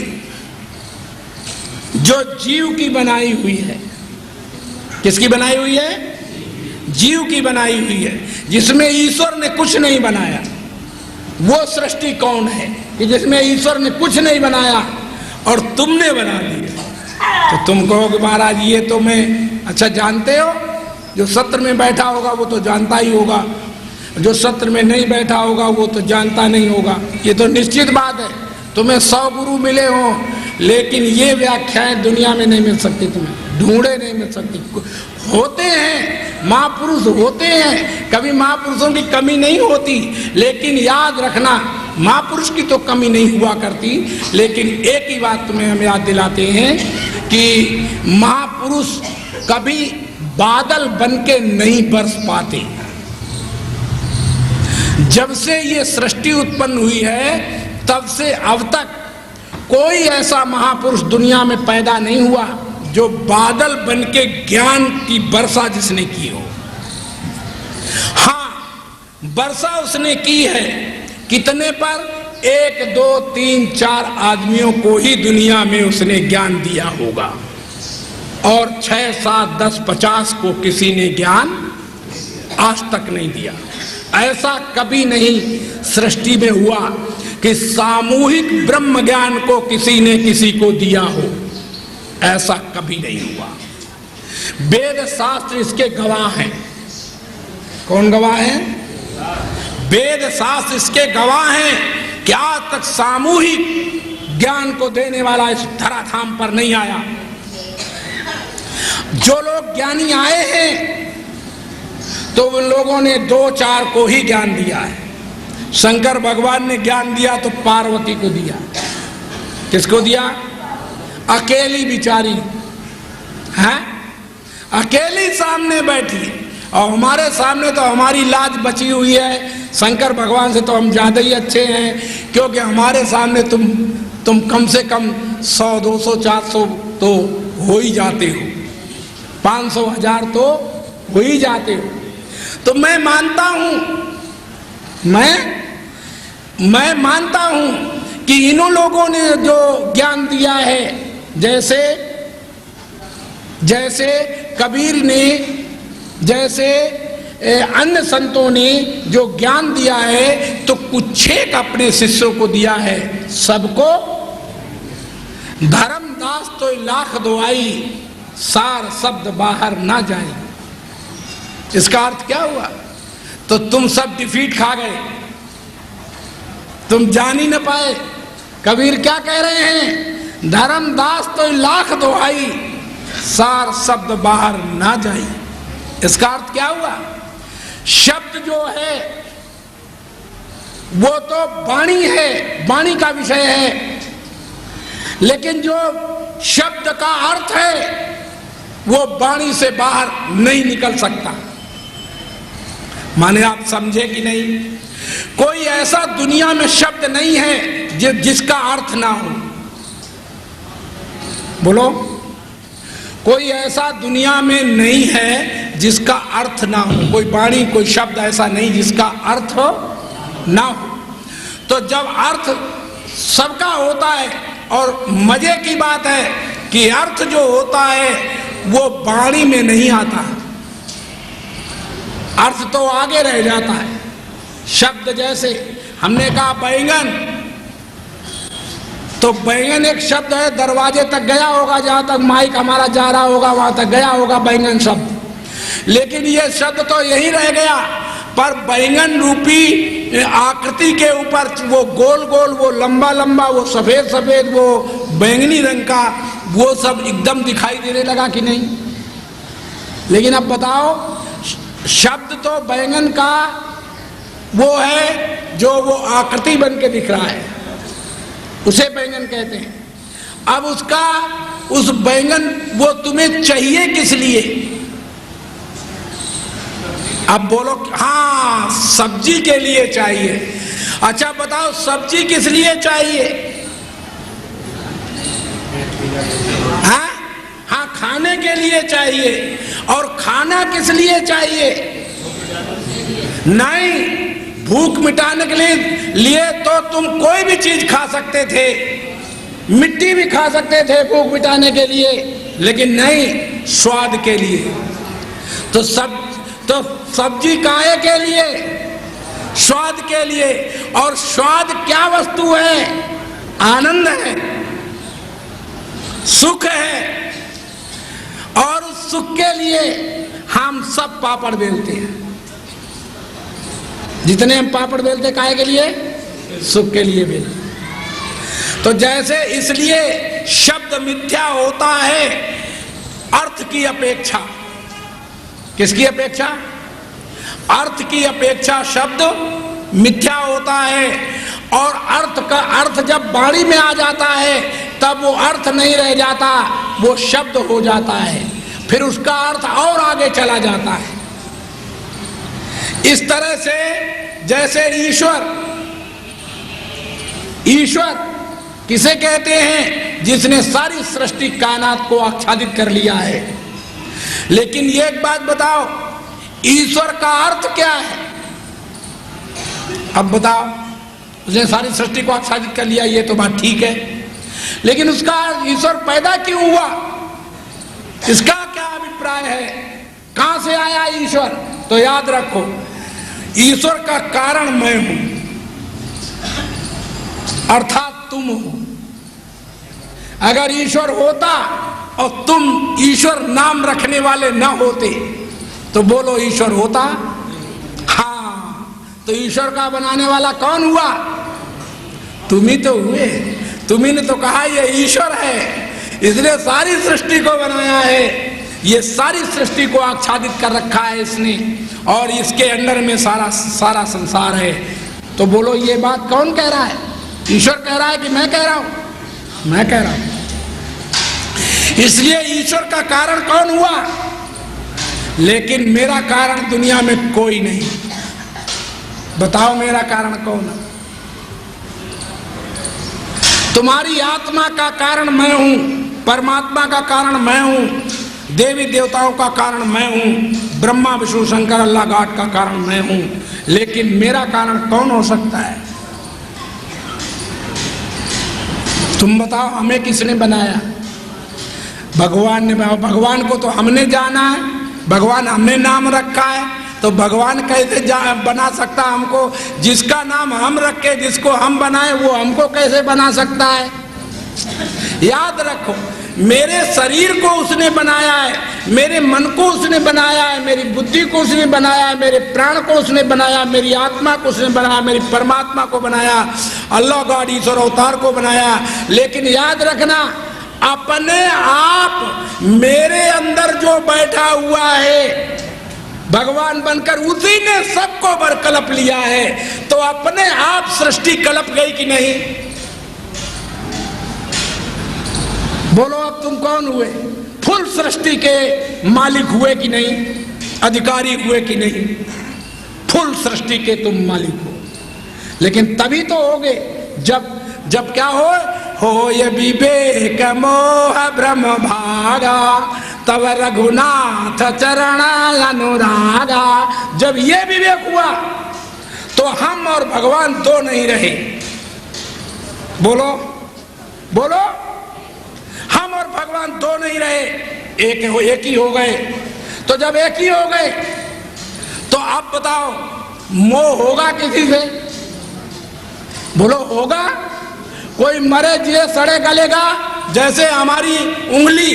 Speaker 1: जो जीव की बनाई हुई है। किसकी बनाई हुई है? जीव की बनाई हुई है, जिसमें ईश्वर ने कुछ नहीं बनाया। वो सृष्टि कौन है कि जिसमें ईश्वर ने कुछ नहीं बनाया और तुमने बना दिया? तो तुम कहोगे महाराज ये तो मैं, अच्छा जानते हो, जो सत्र में बैठा होगा वो तो जानता ही होगा, जो सत्र में नहीं बैठा होगा वो तो जानता नहीं होगा। ये तो निश्चित बात है। तुम्हें 100 गुरु मिले हो, लेकिन ये व्याख्याएं दुनिया में नहीं मिल सकती, तुम्हें ढूंढे नहीं मिल सकती। होते हैं महापुरुष, होते हैं, कभी महापुरुषों की कमी नहीं होती, लेकिन याद रखना महापुरुष की तो कमी नहीं हुआ करती। लेकिन एक ही बात तुम्हें हम याद दिलाते हैं कि महापुरुष कभी बादल बन के नहीं बरस पाते। जब से ये सृष्टि उत्पन्न हुई है तब से अब तक कोई ऐसा महापुरुष दुनिया में पैदा नहीं हुआ जो बादल बनके ज्ञान की वर्षा जिसने की हो। हाँ, वर्षा उसने की है, कितने पर? 1 2 3 4 आदमियों को ही दुनिया में उसने ज्ञान दिया होगा, और 6 7 10 50 को किसी ने ज्ञान आज तक नहीं दिया। ऐसा कभी नहीं सृष्टि में हुआ कि सामूहिक ब्रह्म ज्ञान को किसी ने किसी को दिया हो, ऐसा कभी नहीं हुआ। वेद शास्त्र इसके गवाह हैं। कौन गवाह है? वेद शास्त्र इसके गवाह हैं कि आज तक सामूहिक ज्ञान को देने वाला इस धराधाम पर नहीं आया। जो लोग ज्ञानी आए हैं तो उन लोगों ने 2-4 को ही ज्ञान दिया है। शंकर भगवान ने ज्ञान दिया तो पार्वती को दिया। किसको दिया? अकेली बिचारी है, अकेली सामने बैठी, और हमारे सामने तो हमारी लाज बची हुई है। शंकर भगवान से तो हम ज्यादा ही अच्छे हैं, क्योंकि हमारे सामने तुम कम से कम 100 200 400 तो हो ही जाते हो, 500 1000 तो हो ही जाते हो। तो मैं मानता हूं, मैं मानता हूं कि इन्हों लोगों ने जो ज्ञान दिया है, जैसे कबीर ने, जैसे अन्य संतों ने जो ज्ञान दिया है, तो कुछ एक अपने शिष्यों को दिया है, सबको धर्मदास तो लाख दुआई, सार शब्द बाहर ना जाए। इसका अर्थ क्या हुआ? तो तुम सब डिफीट खा गए, तुम जान ही न पाए। कबीर क्या कह रहे हैं? धर्मदास तो लाख दुआई, सार शब्द बाहर ना जाए। इसका अर्थ क्या हुआ? शब्द जो है वो तो वाणी है, वाणी का विषय है, लेकिन जो शब्द का अर्थ है वो वाणी से बाहर नहीं निकल सकता। माने आप समझे कि नहीं? कोई ऐसा दुनिया में शब्द नहीं है जिसका अर्थ ना हो। बोलो, कोई ऐसा दुनिया में नहीं है जिसका अर्थ ना हो। कोई वाणी, कोई शब्द ऐसा नहीं जिसका अर्थ ना हो। तो जब अर्थ सबका होता है, और मजे की बात है कि अर्थ जो होता है वो वाणी में नहीं आता, अर्थ तो आगे रह जाता है। शब्द जैसे हमने कहा बैंगन, तो बैंगन एक शब्द है, दरवाजे तक गया होगा, जहां तक माइक हमारा जा रहा होगा वहां तक गया होगा बैंगन शब्द, लेकिन ये शब्द तो यही रह गया। पर बैंगन रूपी आकृति के ऊपर वो गोल गोल, वो लंबा लंबा, वो सफेद सफेद, वो बैंगनी रंग का, वो सब एकदम दिखाई देने लगा कि नहीं? लेकिन अब बताओ, शब्द तो बैंगन का वो है जो वो आकृति बन के दिख रहा है, उसे बैंगन कहते हैं। अब उस बैंगन वो तुम्हें चाहिए किस लिए? अब बोलो, हाँ सब्जी के लिए चाहिए। अच्छा बताओ, सब्जी किस लिए चाहिए? हाँ, खाने के लिए चाहिए। और खाना किस लिए चाहिए? नहीं, भूख मिटाने के लिए तो तुम कोई भी चीज खा सकते थे, मिट्टी भी खा सकते थे भूख मिटाने के लिए, लेकिन नहीं, स्वाद के लिए। तो सब्जी काहे के लिए? स्वाद के लिए। और स्वाद क्या वस्तु है? आनंद है, सुख है। और उस सुख के लिए हम सब पापड़ बेलते हैं। जितने हम पापड़ बेलते काहे के लिए? सुख के लिए बेलते। तो जैसे इसलिए शब्द मिथ्या होता है अर्थ की अपेक्षा। किसकी अपेक्षा? अर्थ की अपेक्षा शब्द मिथ्या होता है। और अर्थ जब वाणी में आ जाता है तब वो अर्थ नहीं रह जाता, वो शब्द हो जाता है, फिर उसका अर्थ और आगे चला जाता है। इस तरह से जैसे ईश्वर किसे कहते हैं? जिसने सारी सृष्टि कायनात को आच्छादित कर लिया है। लेकिन ये एक बात बताओ, ईश्वर का अर्थ क्या है? अब बताओ, उसने सारी सृष्टि को आच्छादित कर लिया, ये तो बात ठीक है, लेकिन उसका ईश्वर पैदा क्यों हुआ? इसका क्या अभिप्राय है? कहां से आया ईश्वर? तो याद रखो, ईश्वर का कारण मैं हूं, अर्थात तुम हो। अगर ईश्वर होता और तुम ईश्वर नाम रखने वाले न होते तो बोलो ईश्वर होता? हाँ, तो ईश्वर का बनाने वाला कौन हुआ? तुम ही तो हुए। तुम्ही ने तो कहा ये ईश्वर है, इसने सारी सृष्टि को बनाया है, ये सारी सृष्टि को आच्छादित कर रखा है इसने, और इसके अंदर में सारा संसार है। तो बोलो ये बात कौन कह रहा है? ईश्वर कह रहा है कि मैं कह रहा हूं? मैं कह रहा हूं। इसलिए ईश्वर का कारण कौन हुआ? लेकिन मेरा कारण दुनिया में कोई नहीं। बताओ मेरा कारण कौन है? तुम्हारी आत्मा का कारण मैं हूं, परमात्मा का कारण मैं हूं, देवी देवताओं का कारण मैं हूं, ब्रह्मा विष्णु शंकर अल्लाह गॉड का कारण मैं हूं। लेकिन मेरा कारण कौन हो सकता है? तुम बताओ, हमें किसने बनाया? भगवान ने। भगवान को तो हमने जाना है, भगवान हमने नाम रखा है, तो भगवान कैसे बना सकता हमको? जिसका नाम हम रखे, जिसको हम बनाए, वो हमको कैसे बना सकता है? याद रखो, मेरे शरीर को उसने बनाया है, मेरे मन को उसने बनाया है, मेरी बुद्धि को उसने बनाया है, मेरे प्राण को उसने बनाया, मेरी आत्मा को उसने बनाया, मेरी परमात्मा को बनाया, अल्लाह गॉड ईश्वर अवतार को बनाया। लेकिन याद रखना, अपने आप मेरे अंदर जो बैठा हुआ है भगवान बनकर, उसी ने सबको कलप लिया है। तो अपने आप सृष्टि कलप गई कि नहीं? बोलो अब तुम कौन हुए? फुल सृष्टि के मालिक हुए कि नहीं? अधिकारी हुए कि नहीं? फुल सृष्टि के तुम मालिक हो। लेकिन तभी तो होगे जब क्या हो ये विवेक मोह ब्रह्म भागा, तब रघुनाथ चरण अनुरागा। जब ये विवेक हुआ तो हम और भगवान दो नहीं रहे। बोलो बोलो, हम और भगवान दो नहीं रहे, एक ही हो गए। तो जब एक ही हो गए तो आप बताओ, मोह होगा किसी से? बोलो होगा? कोई मरे जिए सड़े गलेगा? जैसे हमारी उंगली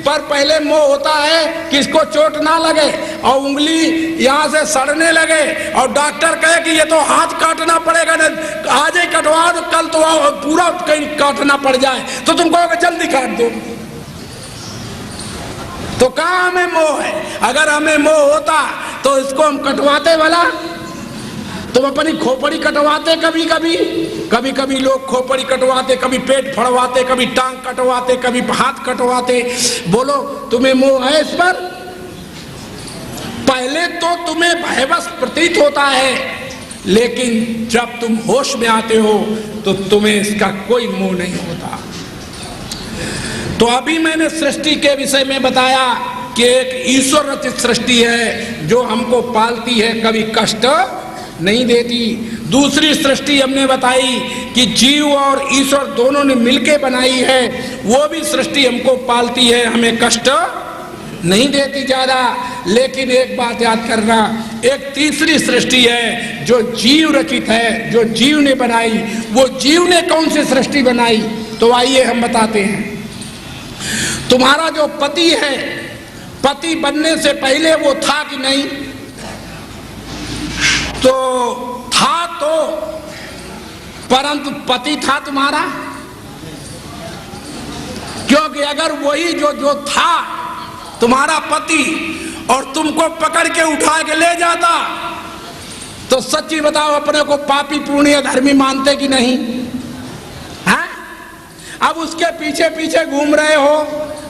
Speaker 1: पर पहले मोह होता है कि इसको चोट ना लगे, और उंगली यहाँ से सड़ने लगे, और डॉक्टर कहे कि ये तो हाथ काटना पड़ेगा, ना आज ही कटवा दो, कल तो पूरा कहीं काटना पड़ जाए, तो तुम कहोगे जल्दी काट दो। तो कहाँ हमें मोह है? अगर हमें मोह होता तो इसको हम कटवाते वाला? तुम अपनी खोपड़ी कटवाते कभी लोग खोपड़ी कटवाते, कभी पेट फड़वाते, कभी टांग कटवाते, कभी हाथ कटवाते। बोलो तुम्हें मोह है इस पर? पहले तो तुम्हें भयवश प्रतीत होता है, लेकिन जब तुम होश में आते हो तो तुम्हें इसका कोई मोह नहीं होता। तो अभी मैंने सृष्टि के विषय में बताया कि एक ईश्वर रचित सृष्टि है जो हमको पालती है, कभी कष्ट नहीं देती। दूसरी सृष्टि हमने बताई कि जीव और ईश्वर दोनों ने मिलकर बनाई है, वो भी सृष्टि हमको पालती है, हमें कष्ट नहीं देती ज्यादा। लेकिन एक बात याद करना, एक तीसरी सृष्टि है जो जीव रचित है, जो जीव ने बनाई। वो जीव ने कौन सी सृष्टि बनाई? तो आइए हम बताते हैं। तुम्हारा जो पति है, पति बनने से पहले वो था कि नहीं? तो था, तो परंतु पति था तुम्हारा? क्योंकि अगर वही जो था तुम्हारा पति और तुमको पकड़ के उठा के ले जाता तो सच्ची बताओ अपने को पापी पुण्य धर्मी मानते कि नहीं? हैं? अब उसके पीछे पीछे घूम रहे हो,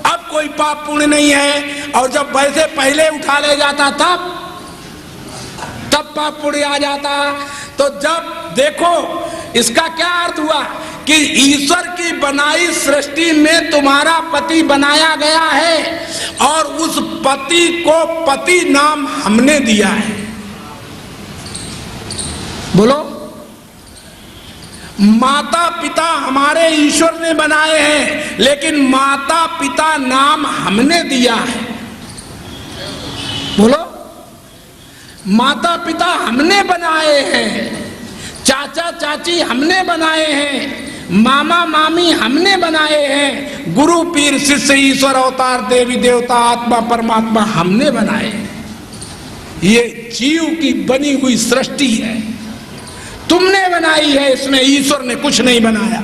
Speaker 1: अब कोई पाप पुण्य नहीं है, और जब वैसे पहले उठा ले जाता तब पाप पुण्य आ जाता। तो जब देखो, इसका क्या अर्थ हुआ कि ईश्वर की बनाई सृष्टि में तुम्हारा पति बनाया गया है और उस पति को पति नाम हमने दिया है। बोलो, माता पिता हमारे ईश्वर ने बनाए हैं, लेकिन माता पिता नाम हमने दिया है। बोलो, माता पिता हमने बनाए हैं, चाचा चाची हमने बनाए हैं, मामा मामी हमने बनाए हैं, गुरु पीर शिष्य ईश्वर अवतार देवी देवता आत्मा परमात्मा हमने बनाए हैं। ये जीव की बनी हुई सृष्टि है, तुमने बनाई है, इसमें ईश्वर ने कुछ नहीं बनाया।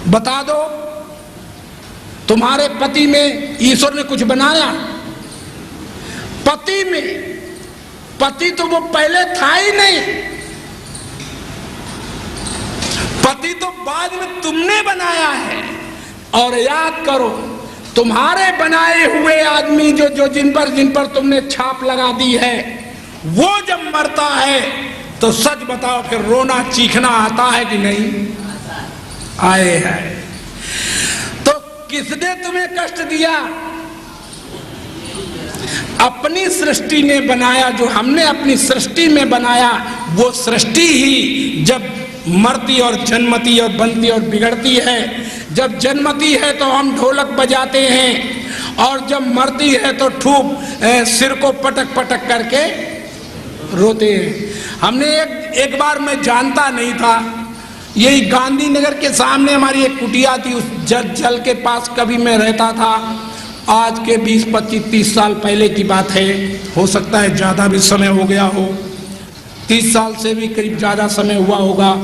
Speaker 1: बता दो, तुम्हारे पति में ईश्वर ने कुछ बनाया? पति में, पति तो वो पहले था ही नहीं, पति तो बाद में तुमने बनाया है। और याद करो, तुम्हारे बनाए हुए आदमी जो जिन पर तुमने छाप लगा दी है, वो जब मरता है तो सच बताओ, फिर रोना चीखना आता है कि नहीं? आए है। तो किसने तुम्हें कष्ट दिया? अपनी सृष्टि ने बनाया, जो हमने अपनी सृष्टि में बनाया, वो सृष्टि ही जब मरती और जन्मती और बनती और बिगड़ती है। जब जन्मती है तो हम ढोलक बजाते हैं, और जब मरती है तो खूब सिर को पटक पटक करके रोते हैं। हमने एक बार, मैं जानता नहीं था, यही गांधीनगर के सामने हमारी एक कुटिया थी, उस जल के पास कभी मैं रहता था। आज के 20, 25, 30 साल पहले की बात है, हो सकता है ज़्यादा भी समय हो गया हो, 30 साल से भी करीब ज़्यादा समय हुआ होगा।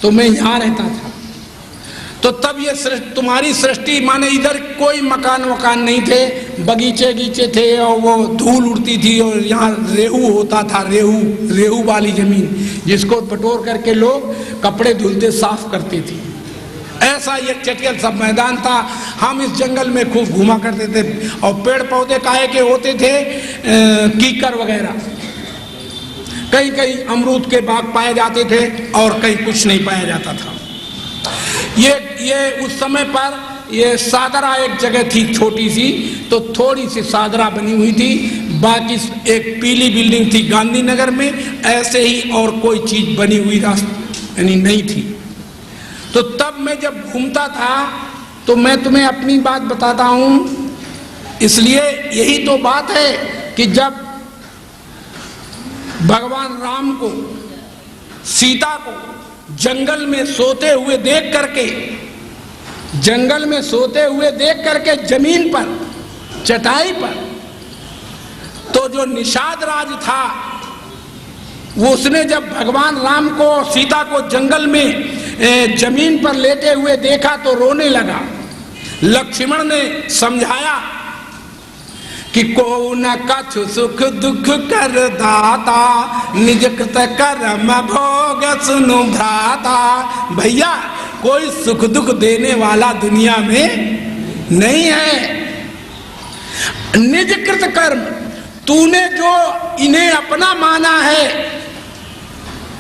Speaker 1: तो मैं यहाँ रहता था, तो तब ये तुम्हारी सृष्टि, माने इधर कोई मकान वकान नहीं थे, बगीचे गीचे थे, और वो धूल उड़ती थी, और यहाँ रेहू होता था, रेहू वाली जमीन, जिसको बटोर करके लोग कपड़े धुलते साफ करते थे। ऐसा ये चटियल सब मैदान था। हम इस जंगल में खूब घूमा करते थे, और पेड़ पौधे काहे के होते थे, कीकर वगैरह, कहीं कहीं अमरूद के बाग पाए जाते थे, और कहीं कुछ नहीं पाया जाता था। ये उस समय पर ये सादरा एक जगह थी छोटी सी, तो थोड़ी सी सादरा बनी हुई थी, बाकी एक पीली बिल्डिंग थी गांधीनगर में, ऐसे ही और कोई चीज बनी हुई रास्ता यानी नहीं थी। तो तब मैं जब घूमता था, तो मैं तुम्हें अपनी बात बताता हूं, इसलिए यही तो बात है कि जब भगवान राम को, सीता को जंगल में सोते हुए देख करके जमीन पर, चटाई पर, तो जो निषाद राज था, वो उसने जब भगवान राम को, सीता को जंगल में जमीन पर लेटे हुए देखा तो रोने लगा। लक्ष्मण ने समझाया कि को न कछु सुख दुख कर दाता, निज कृत कर्म भोग सुनु भ्राता। भैया, कोई सुख दुख देने वाला दुनिया में नहीं है। निज कृत कर्म, तूने जो इन्हें अपना माना है,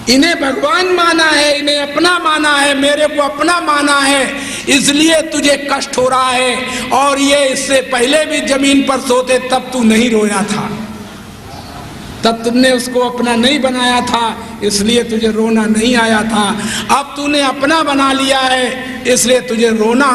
Speaker 1: इन्हें भगवान माना है, इन्हें अपना माना है, मेरे को अपना माना है, इसलिए तुझे कष्ट हो रहा है। और ये इससे पहले भी जमीन पर सोते तब तू नहीं रोया था, तब तुमने उसको अपना नहीं बनाया था, इसलिए तुझे रोना नहीं आया था। अब तूने अपना बना लिया है, इसलिए तुझे रोना